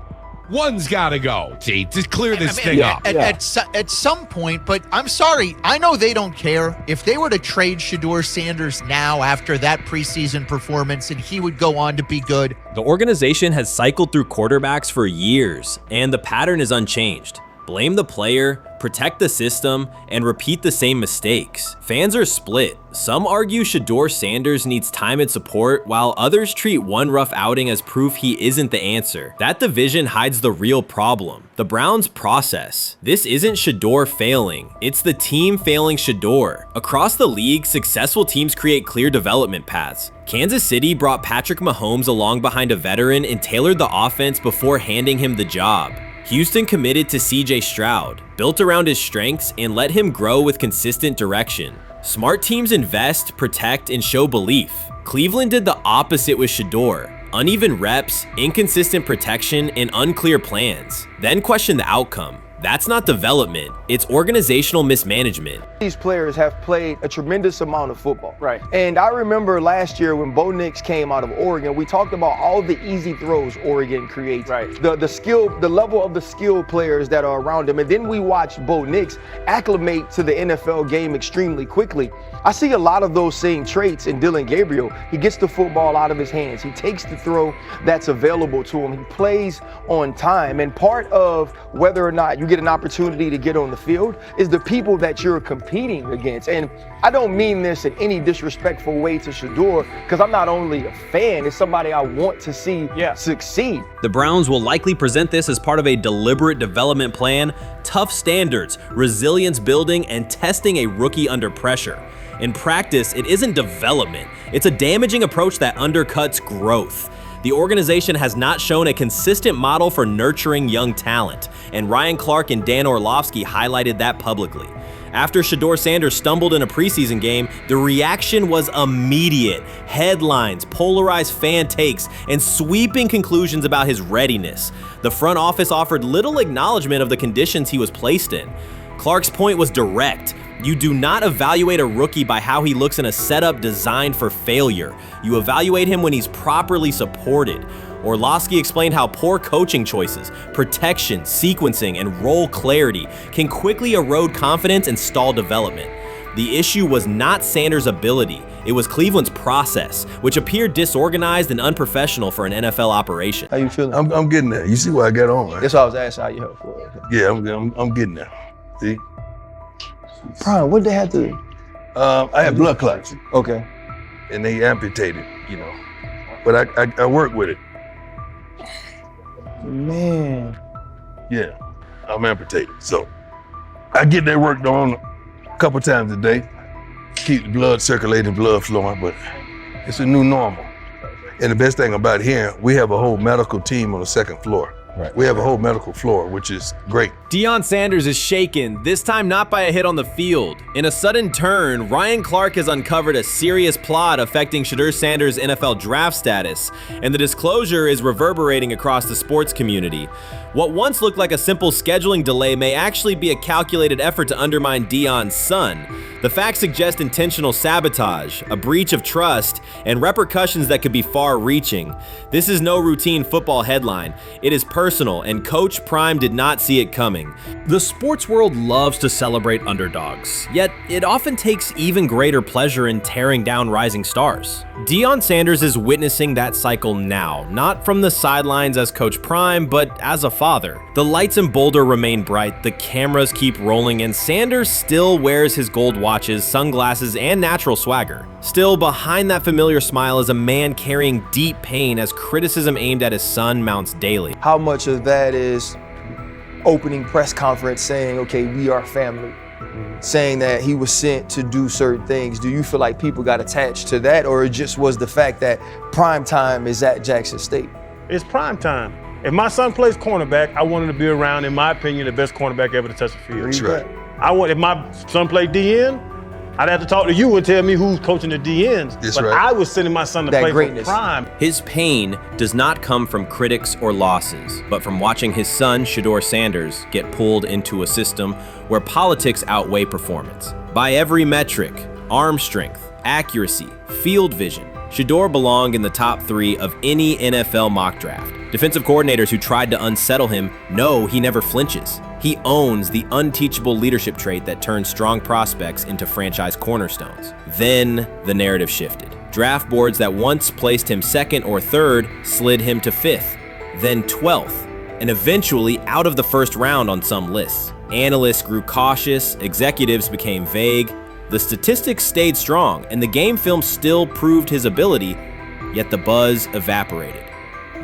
One's got to go, T, to clear this thing up. At some point, but I'm sorry, I know they don't care. If they were to trade Shedeur Sanders now after that preseason performance and he would go on to be good. The organization has cycled through quarterbacks for years, and the pattern is unchanged. Blame the player, protect the system, and repeat the same mistakes. Fans are split. Some argue Shedeur Sanders needs time and support, while others treat one rough outing as proof he isn't the answer. That division hides the real problem, the Browns' process. This isn't Shedeur failing, it's the team failing Shedeur. Across the league, successful teams create clear development paths. Kansas City brought Patrick Mahomes along behind a veteran and tailored the offense before handing him the job. Houston committed to CJ Stroud, built around his strengths, and let him grow with consistent direction. Smart teams invest, protect, and show belief. Cleveland did the opposite with Shedeur. Uneven reps, inconsistent protection, and unclear plans. Then question the outcome. That's not development, it's organizational mismanagement. These players have played a tremendous amount of football. Right. And I remember last year when Bo Nix came out of Oregon, we talked about all the easy throws Oregon creates. Right. The level of the skill players that are around him. And then we watched Bo Nix acclimate to the NFL game extremely quickly. I see a lot of those same traits in Dillon Gabriel. He gets the football out of his hands. He takes the throw that's available to him. He plays on time. And part of whether or not you get an opportunity to get on the field is the people that you're competing against. And I don't mean this in any disrespectful way to Shedeur, because I'm not only a fan, it's somebody I want to see succeed. The Browns will likely present this as part of a deliberate development plan, tough standards, resilience building, and testing a rookie under pressure. In practice, it isn't development, it's a damaging approach that undercuts growth. The organization has not shown a consistent model for nurturing young talent, and Ryan Clark and Dan Orlovsky highlighted that publicly. After Shedeur Sanders stumbled in a preseason game, the reaction was immediate. Headlines, polarized fan takes, and sweeping conclusions about his readiness. The front office offered little acknowledgement of the conditions he was placed in. Clark's point was direct. You do not evaluate a rookie by how he looks in a setup designed for failure. You evaluate him when he's properly supported. Orlovsky explained how poor coaching choices, protection, sequencing, and role clarity can quickly erode confidence and stall development. The issue was not Sanders' ability, it was Cleveland's process, which appeared disorganized and unprofessional for an NFL operation. How you feeling? I'm getting there. You see what I got on, right? That's why I was asking how you help for it. Yeah, I'm getting there. See? Brian, what did they have to do? I had blood clots. Okay. And they amputated, you know. But I work with it. Man. Yeah, I'm amputated. So I get that work done a couple times a day. Keep the blood circulating, blood flowing, but it's a new normal. And the best thing about here, we have a whole medical team on the second floor. Right. We have a whole medical floor, which is great. Deion Sanders is shaken, this time not by a hit on the field. In a sudden turn, Ryan Clark has uncovered a serious plot affecting Shedeur Sanders' NFL draft status, and the disclosure is reverberating across the sports community. What once looked like a simple scheduling delay may actually be a calculated effort to undermine Deion's son. The facts suggest intentional sabotage, a breach of trust, and repercussions that could be far-reaching. This is no routine football headline. It is personal, and Coach Prime did not see it coming. The sports world loves to celebrate underdogs, yet it often takes even greater pleasure in tearing down rising stars. Deion Sanders is witnessing that cycle now, not from the sidelines as Coach Prime, but as a father. The lights in Boulder remain bright, the cameras keep rolling, and Sanders still wears his gold watches, sunglasses, and natural swagger. Still, behind that familiar smile is a man carrying deep pain as criticism aimed at his son mounts daily. How much of that is opening press conference saying, okay, we are family, saying that he was sent to do certain things? Do you feel like people got attached to that, or it just was the fact that prime time is at Jackson State? It's prime time. If my son plays cornerback, I want him to be around, in my opinion, the best cornerback ever to touch the field. That's right. If my son played DN, I'd have to talk to you and tell me who's coaching the DNs. That's but right. I was sending my son to play for prime. His pain does not come from critics or losses, but from watching his son, Shedeur Sanders, get pulled into a system where politics outweigh performance. By every metric, arm strength, accuracy, field vision, Shedeur belonged in the top 3 of any NFL mock draft. Defensive coordinators who tried to unsettle him know he never flinches. He owns the unteachable leadership trait that turns strong prospects into franchise cornerstones. Then the narrative shifted. Draft boards that once placed him 2nd or 3rd slid him to 5th, then 12th, and eventually out of the 1st round on some lists. Analysts grew cautious, executives became vague. The statistics stayed strong, and the game film still proved his ability, yet the buzz evaporated.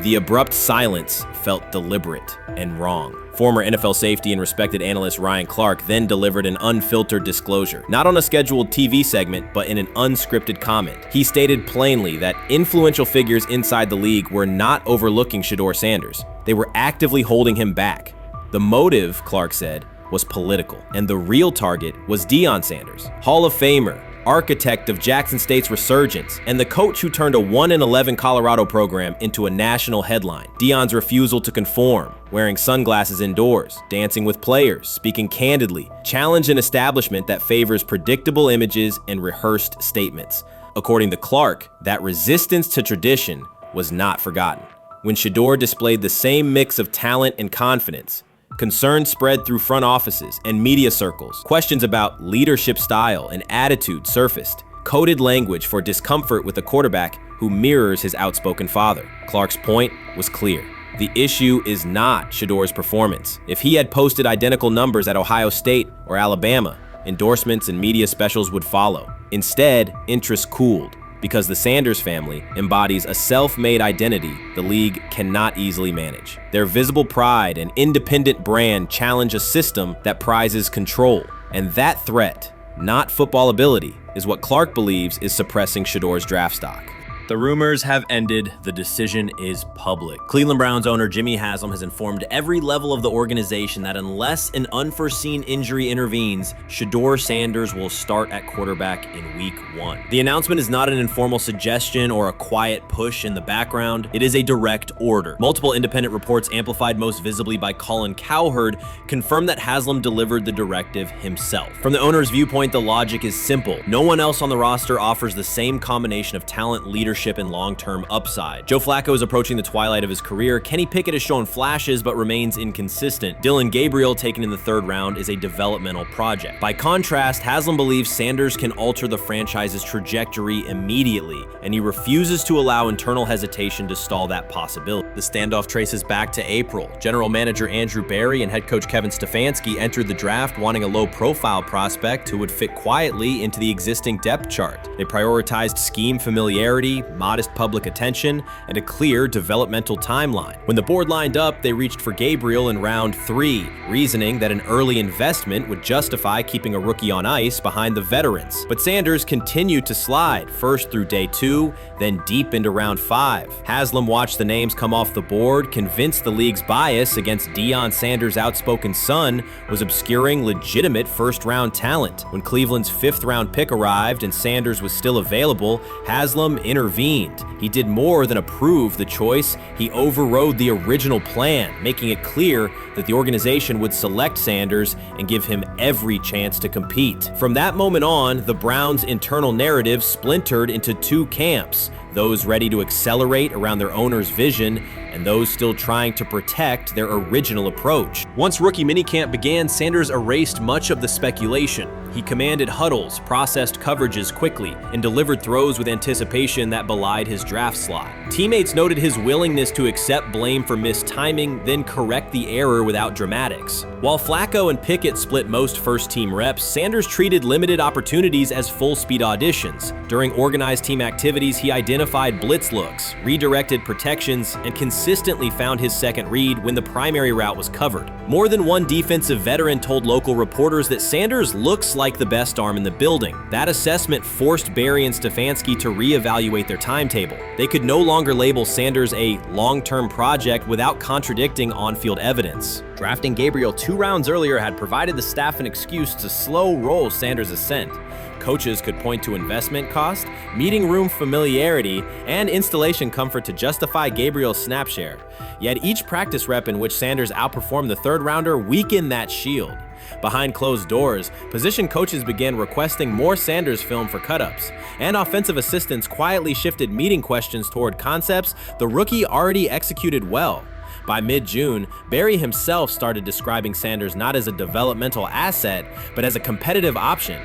The abrupt silence felt deliberate and wrong. Former NFL safety and respected analyst Ryan Clark then delivered an unfiltered disclosure, not on a scheduled TV segment, but in an unscripted comment. He stated plainly that influential figures inside the league were not overlooking Shedeur Sanders. They were actively holding him back. The motive, Clark said, was political, and the real target was Deion Sanders, Hall of Famer, architect of Jackson State's resurgence, and the coach who turned a 1-11 Colorado program into a national headline. Deion's refusal to conform, wearing sunglasses indoors, dancing with players, speaking candidly, challenged an establishment that favors predictable images and rehearsed statements. According to Clark, that resistance to tradition was not forgotten. When Shedeur displayed the same mix of talent and confidence, concern spread through front offices and media circles. Questions about leadership style and attitude surfaced. Coded language for discomfort with a quarterback who mirrors his outspoken father. Clark's point was clear. The issue is not Shedeur's performance. If he had posted identical numbers at Ohio State or Alabama, endorsements and media specials would follow. Instead, interest cooled, because the Sanders family embodies a self-made identity the league cannot easily manage. Their visible pride and independent brand challenge a system that prizes control. And that threat, not football ability, is what Clark believes is suppressing Shedeur's draft stock. The rumors have ended. The decision is public. Cleveland Browns owner Jimmy Haslam has informed every level of the organization that unless an unforeseen injury intervenes, Shedeur Sanders will start at quarterback in week 1. The announcement is not an informal suggestion or a quiet push in the background. It is a direct order. Multiple independent reports, amplified most visibly by Colin Cowherd, confirm that Haslam delivered the directive himself. From the owner's viewpoint, the logic is simple. No one else on the roster offers the same combination of talent, leadership, and long-term upside. Joe Flacco is approaching the twilight of his career. Kenny Pickett has shown flashes but remains inconsistent. Dillon Gabriel, taken in the 3rd round, is a developmental project. By contrast, Haslam believes Sanders can alter the franchise's trajectory immediately, and he refuses to allow internal hesitation to stall that possibility. The standoff traces back to April. General manager Andrew Berry and head coach Kevin Stefanski entered the draft wanting a low-profile prospect who would fit quietly into the existing depth chart. They prioritized scheme familiarity, modest public attention, and a clear developmental timeline. When the board lined up, they reached for Gabriel in round 3, reasoning that an early investment would justify keeping a rookie on ice behind the veterans. But Sanders continued to slide, first through day 2, then deep into round 5. Haslam watched the names come off the board, convinced the league's bias against Deion Sanders' outspoken son was obscuring legitimate first-round talent. When Cleveland's 5th round pick arrived and Sanders was still available, Haslam intervened intervened. He did more than approve the choice, he overrode the original plan, making it clear that the organization would select Sanders and give him every chance to compete. From that moment on, the Browns' internal narrative splintered into two camps, those ready to accelerate around their owner's vision, and those still trying to protect their original approach. Once rookie minicamp began, Sanders erased much of the speculation. He commanded huddles, processed coverages quickly, and delivered throws with anticipation that belied his draft slot. Teammates noted his willingness to accept blame for missed timing, then correct the error without dramatics. While Flacco and Pickett split most first-team reps, Sanders treated limited opportunities as full-speed auditions. During organized team activities, he identified blitz looks, redirected protections, and consistently found his second read when the primary route was covered. More than one defensive veteran told local reporters that Sanders looks like the best arm in the building. That assessment forced Barry and Stefanski to reevaluate their timetable. They could no longer label Sanders a long-term project without contradicting on-field evidence. Drafting Gabriel 2 rounds earlier had provided the staff an excuse to slow roll Sanders' ascent. Coaches could point to investment cost, meeting room familiarity, and installation comfort to justify Gabriel's snap share. Yet each practice rep in which Sanders outperformed the third rounder weakened that shield. Behind closed doors, position coaches began requesting more Sanders film for cut-ups, and offensive assistants quietly shifted meeting questions toward concepts the rookie already executed well. By mid-June, Barry himself started describing Sanders not as a developmental asset, but as a competitive option.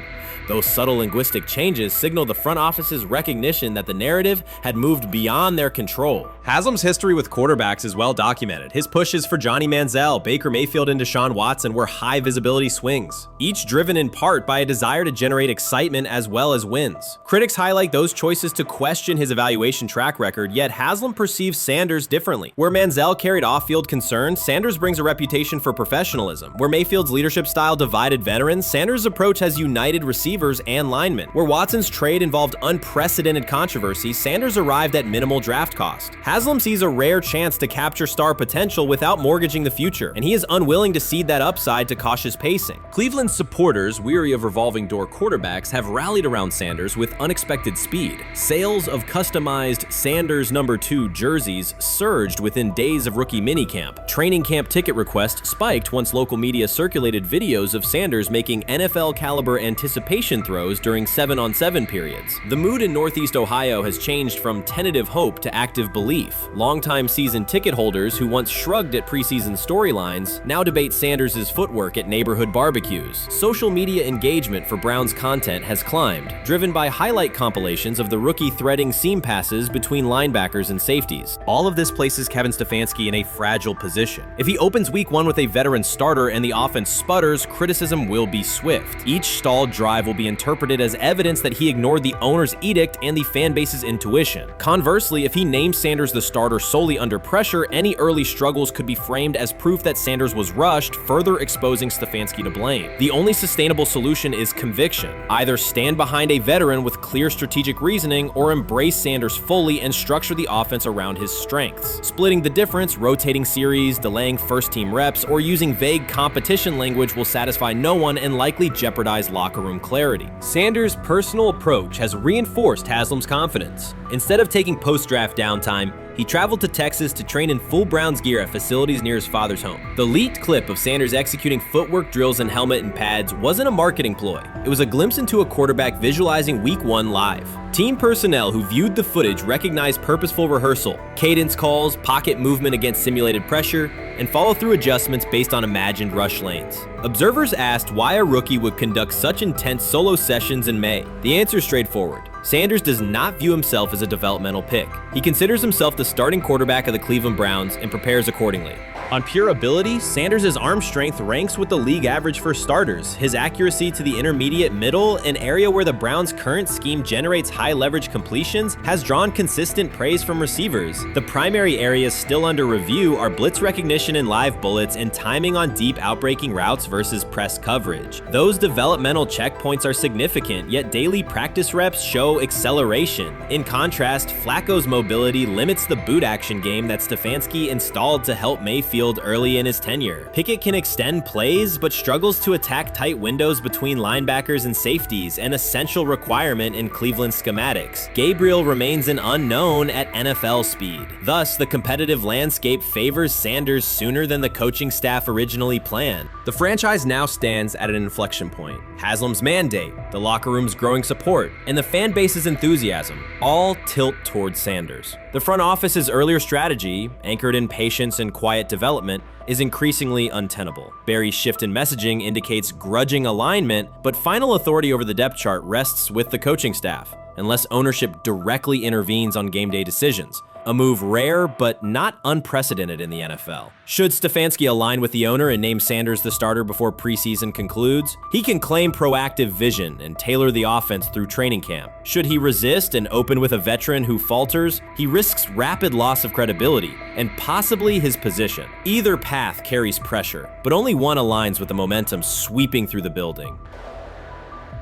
Those subtle linguistic changes signal the front office's recognition that the narrative had moved beyond their control. Haslam's history with quarterbacks is well documented. His pushes for Johnny Manziel, Baker Mayfield, and Deshaun Watson were high-visibility swings, each driven in part by a desire to generate excitement as well as wins. Critics highlight those choices to question his evaluation track record, yet Haslam perceives Sanders differently. Where Manziel carried off-field concerns, Sanders brings a reputation for professionalism. Where Mayfield's leadership style divided veterans, Sanders' approach has united receivers and linemen. Where Watson's trade involved unprecedented controversy, Sanders arrived at minimal draft cost. Haslam sees a rare chance to capture star potential without mortgaging the future, and he is unwilling to cede that upside to cautious pacing. Cleveland's supporters, weary of revolving door quarterbacks, have rallied around Sanders with unexpected speed. Sales of customized Sanders number 2 jerseys surged within days of rookie minicamp. Training camp ticket requests spiked once local media circulated videos of Sanders making NFL-caliber anticipation throws during 7-on-7 periods. The mood in Northeast Ohio has changed from tentative hope to active belief. Longtime season ticket holders who once shrugged at preseason storylines now debate Sanders' footwork at neighborhood barbecues. Social media engagement for Brown's content has climbed, driven by highlight compilations of the rookie threading seam passes between linebackers and safeties. All of this places Kevin Stefanski in a fragile position. If he opens week 1 with a veteran starter and the offense sputters, criticism will be swift. Each stalled drive will be interpreted as evidence that he ignored the owner's edict and the fan base's intuition. Conversely, if he names Sanders the starter solely under pressure, any early struggles could be framed as proof that Sanders was rushed, further exposing Stefanski to blame. The only sustainable solution is conviction. Either stand behind a veteran with clear strategic reasoning or embrace Sanders fully and structure the offense around his strengths. Splitting the difference, rotating series, delaying first-team reps, or using vague competition language will satisfy no one and likely jeopardize locker room clarity. Sanders' personal approach has reinforced Haslam's confidence. Instead of taking post-draft downtime, he traveled to Texas to train in full Browns gear at facilities near his father's home. The leaked clip of Sanders executing footwork drills in helmet and pads wasn't a marketing ploy. It was a glimpse into a quarterback visualizing Week 1 live. Team personnel who viewed the footage recognized purposeful rehearsal, cadence calls, pocket movement against simulated pressure, and follow-through adjustments based on imagined rush lanes. Observers asked why a rookie would conduct such intense solo sessions in May. The answer is straightforward. Sanders does not view himself as a developmental pick. He considers himself the starting quarterback of the Cleveland Browns and prepares accordingly. On pure ability, Sanders' arm strength ranks with the league average for starters. His accuracy to the intermediate middle, an area where the Browns' current scheme generates high-leverage completions, has drawn consistent praise from receivers. The primary areas still under review are blitz recognition and live bullets and timing on deep outbreaking routes versus press coverage. Those developmental checkpoints are significant, yet daily practice reps show acceleration. In contrast, Flacco's mobility limits the boot action game that Stefanski installed to help Mayfield field early in his tenure. Pickett can extend plays, but struggles to attack tight windows between linebackers and safeties, an essential requirement in Cleveland schematics. Gabriel remains an unknown at NFL speed. Thus, the competitive landscape favors Sanders sooner than the coaching staff originally planned. The franchise now stands at an inflection point. Haslam's mandate, the locker room's growing support, and the fan base's enthusiasm all tilt towards Sanders. The front office's earlier strategy, anchored in patience and quiet development, is increasingly untenable. Barry's shift in messaging indicates grudging alignment, but final authority over the depth chart rests with the coaching staff, unless ownership directly intervenes on game day decisions. A move rare but not unprecedented in the NFL. Should Stefanski align with the owner and name Sanders the starter before preseason concludes, he can claim proactive vision and tailor the offense through training camp. Should he resist and open with a veteran who falters, he risks rapid loss of credibility and possibly his position. Either path carries pressure, but only one aligns with the momentum sweeping through the building.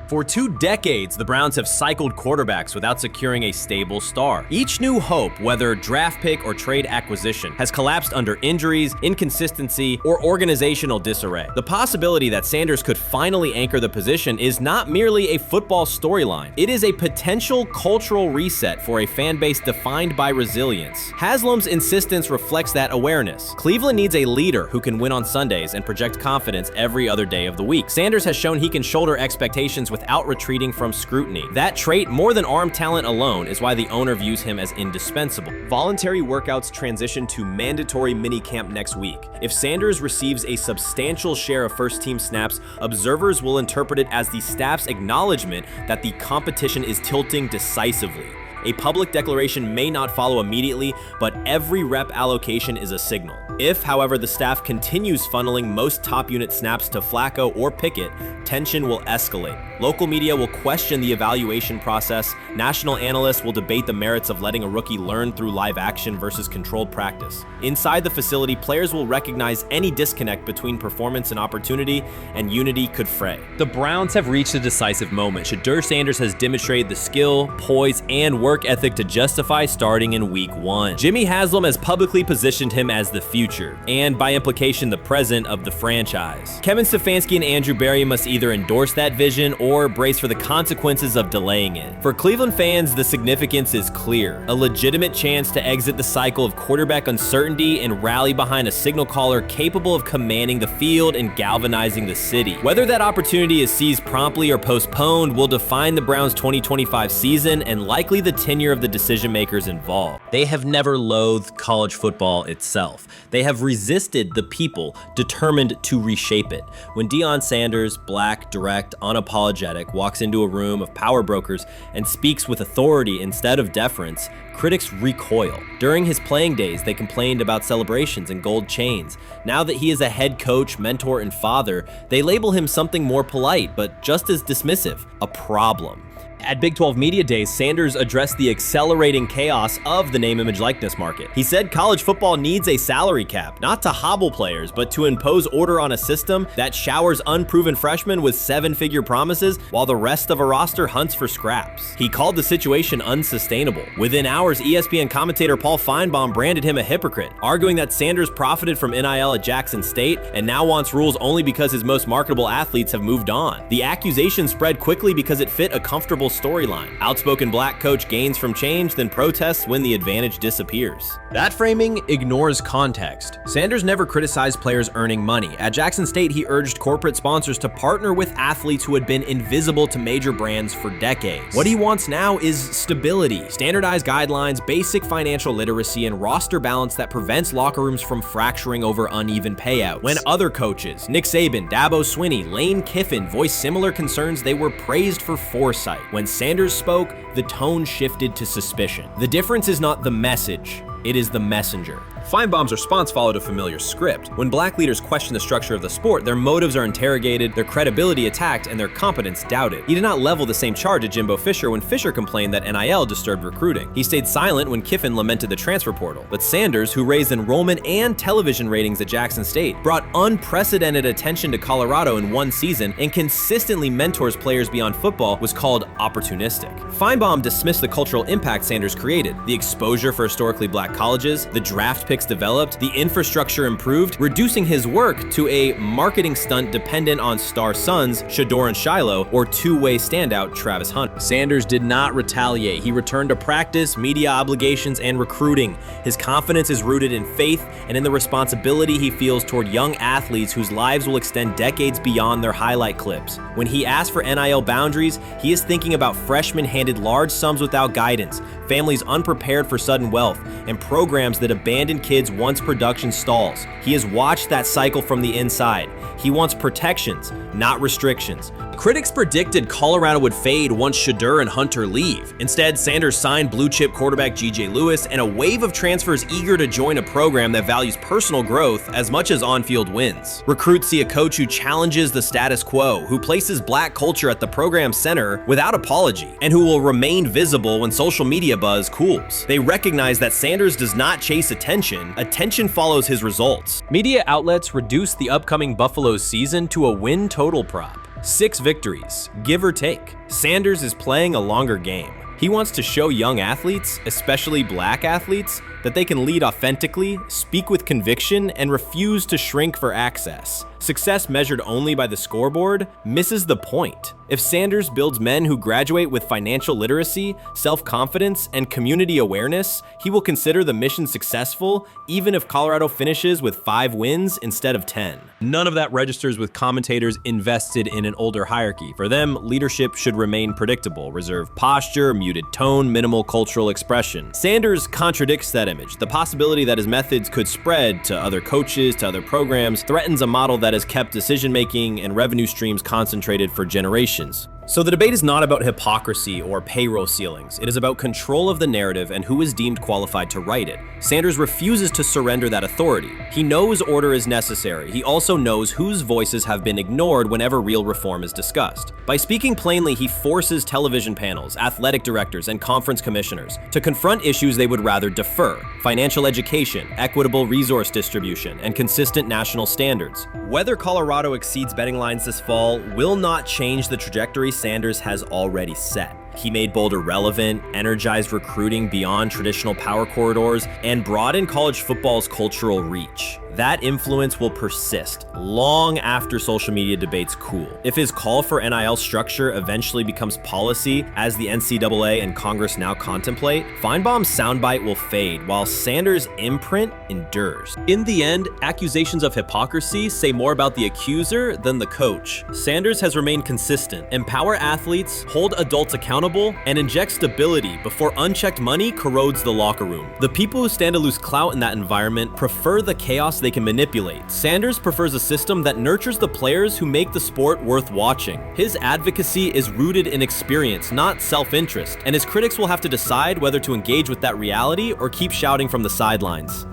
For 2 decades, the Browns have cycled quarterbacks without securing a stable star. Each new hope, whether draft pick or trade acquisition, has collapsed under injuries, inconsistency, or organizational disarray. The possibility that Sanders could finally anchor the position is not merely a football storyline. It is a potential cultural reset for a fan base defined by resilience. Haslam's insistence reflects that awareness. Cleveland needs a leader who can win on Sundays and project confidence every other day of the week. Sanders has shown he can shoulder expectations without retreating from scrutiny. That trait, more than arm talent alone, is why the owner views him as indispensable. Voluntary workouts transition to mandatory minicamp next week. If Sanders receives a substantial share of first-team snaps, observers will interpret it as the staff's acknowledgement that the competition is tilting decisively. A public declaration may not follow immediately, but every rep allocation is a signal. If, however, the staff continues funneling most top unit snaps to Flacco or Pickett, tension will escalate. Local media will question the evaluation process. National analysts will debate the merits of letting a rookie learn through live action versus controlled practice. Inside the facility, players will recognize any disconnect between performance and opportunity, and unity could fray. The Browns have reached a decisive moment. Shedeur Sanders has demonstrated the skill, poise, and work ethic to justify starting in week 1. Jimmy Haslam has publicly positioned him as the future, and by implication the present of the franchise. Kevin Stefanski and Andrew Barry must either endorse that vision or brace for the consequences of delaying it. For Cleveland fans, the significance is clear. A legitimate chance to exit the cycle of quarterback uncertainty and rally behind a signal caller capable of commanding the field and galvanizing the city. Whether that opportunity is seized promptly or postponed will define the Browns' 2025 season and likely the tenure of the decision makers involved. They have never loathed college football itself. They have resisted the people determined to reshape it. When Deion Sanders, black, direct, unapologetic, walks into a room of power brokers and speaks with authority instead of deference, critics recoil. During his playing days, they complained about celebrations and gold chains. Now that he is a head coach, mentor, and father, they label him something more polite, but just as dismissive, a problem. At Big 12 Media Days, Sanders addressed the accelerating chaos of the name, image, likeness market. He said college football needs a salary cap, not to hobble players, but to impose order on a system that showers unproven freshmen with 7-figure promises while the rest of a roster hunts for scraps. He called the situation unsustainable. Within hours, ESPN commentator Paul Feinbaum branded him a hypocrite, arguing that Sanders profited from NIL at Jackson State and now wants rules only because his most marketable athletes have moved on. The accusation spread quickly because it fit a comfortable storyline. Outspoken black coach gains from change, then protests when the advantage disappears. That framing ignores context. Sanders never criticized players earning money. At Jackson State, he urged corporate sponsors to partner with athletes who had been invisible to major brands for decades. What he wants now is stability, standardized guidelines, basic financial literacy, and roster balance that prevents locker rooms from fracturing over uneven payouts. When other coaches, Nick Saban, Dabo Swinney, Lane Kiffin, voiced similar concerns, they were praised for foresight. When Sanders spoke, the tone shifted to suspicion. The difference is not the message, it is the messenger. Feinbaum's response followed a familiar script. When black leaders question the structure of the sport, their motives are interrogated, their credibility attacked, and their competence doubted. He did not level the same charge at Jimbo Fisher when Fisher complained that NIL disturbed recruiting. He stayed silent when Kiffin lamented the transfer portal. But Sanders, who raised enrollment and television ratings at Jackson State, brought unprecedented attention to Colorado in one season and consistently mentors players beyond football, was called opportunistic. Feinbaum dismissed the cultural impact Sanders created, the exposure for historically black colleges, the draft pick analytics developed, the infrastructure improved, reducing his work to a marketing stunt dependent on star sons Shedeur and Shiloh or two-way standout Travis Hunter. Sanders did not retaliate. He returned to practice, media obligations, and recruiting. His confidence is rooted in faith and in the responsibility he feels toward young athletes whose lives will extend decades beyond their highlight clips. When he asks for NIL boundaries, he is thinking about freshmen handed large sums without guidance, families unprepared for sudden wealth, and programs that abandon kids once production stalls. He has watched that cycle from the inside. He wants protections, not restrictions. Critics predicted Colorado would fade once Shedeur and Hunter leave. Instead, Sanders signed blue-chip quarterback G.J. Lewis and a wave of transfers eager to join a program that values personal growth as much as on-field wins. Recruits see a coach who challenges the status quo, who places black culture at the program's center without apology, and who will remain visible when social media buzz cools. They recognize that Sanders does not chase attention. Attention follows his results. Media outlets reduced the upcoming Buffaloes season to a win total prop. 6 victories, give or take. Sanders is playing a longer game. He wants to show young athletes, especially black athletes, that they can lead authentically, speak with conviction, and refuse to shrink for access. Success measured only by the scoreboard misses the point. If Sanders builds men who graduate with financial literacy, self-confidence, and community awareness, he will consider the mission successful, even if Colorado finishes with 5 wins instead of 10. None of that registers with commentators invested in an older hierarchy. For them, leadership should remain predictable, reserved posture, muted tone, minimal cultural expression. Sanders contradicts that image. The possibility that his methods could spread to other coaches, to other programs, threatens a model that has kept decision-making and revenue streams concentrated for generations. So the debate is not about hypocrisy or payroll ceilings. It is about control of the narrative and who is deemed qualified to write it. Sanders refuses to surrender that authority. He knows order is necessary. He also knows whose voices have been ignored whenever real reform is discussed. By speaking plainly, he forces television panels, athletic directors, and conference commissioners to confront issues they would rather defer: financial education, equitable resource distribution, and consistent national standards. Whether Colorado exceeds betting lines this fall will not change the trajectory Sanders has already set. He made Boulder relevant, energized recruiting beyond traditional power corridors, and broadened college football's cultural reach. That influence will persist long after social media debates cool. If his call for NIL structure eventually becomes policy, as the NCAA and Congress now contemplate, Feinbaum's soundbite will fade, while Sanders' imprint endures. In the end, accusations of hypocrisy say more about the accuser than the coach. Sanders has remained consistent: empower athletes, hold adults accountable, and inject stability before unchecked money corrodes the locker room. The people who stand to lose clout in that environment prefer the chaos they can manipulate. Sanders prefers a system that nurtures the players who make the sport worth watching. His advocacy is rooted in experience, not self-interest, and his critics will have to decide whether to engage with that reality or keep shouting from the sidelines.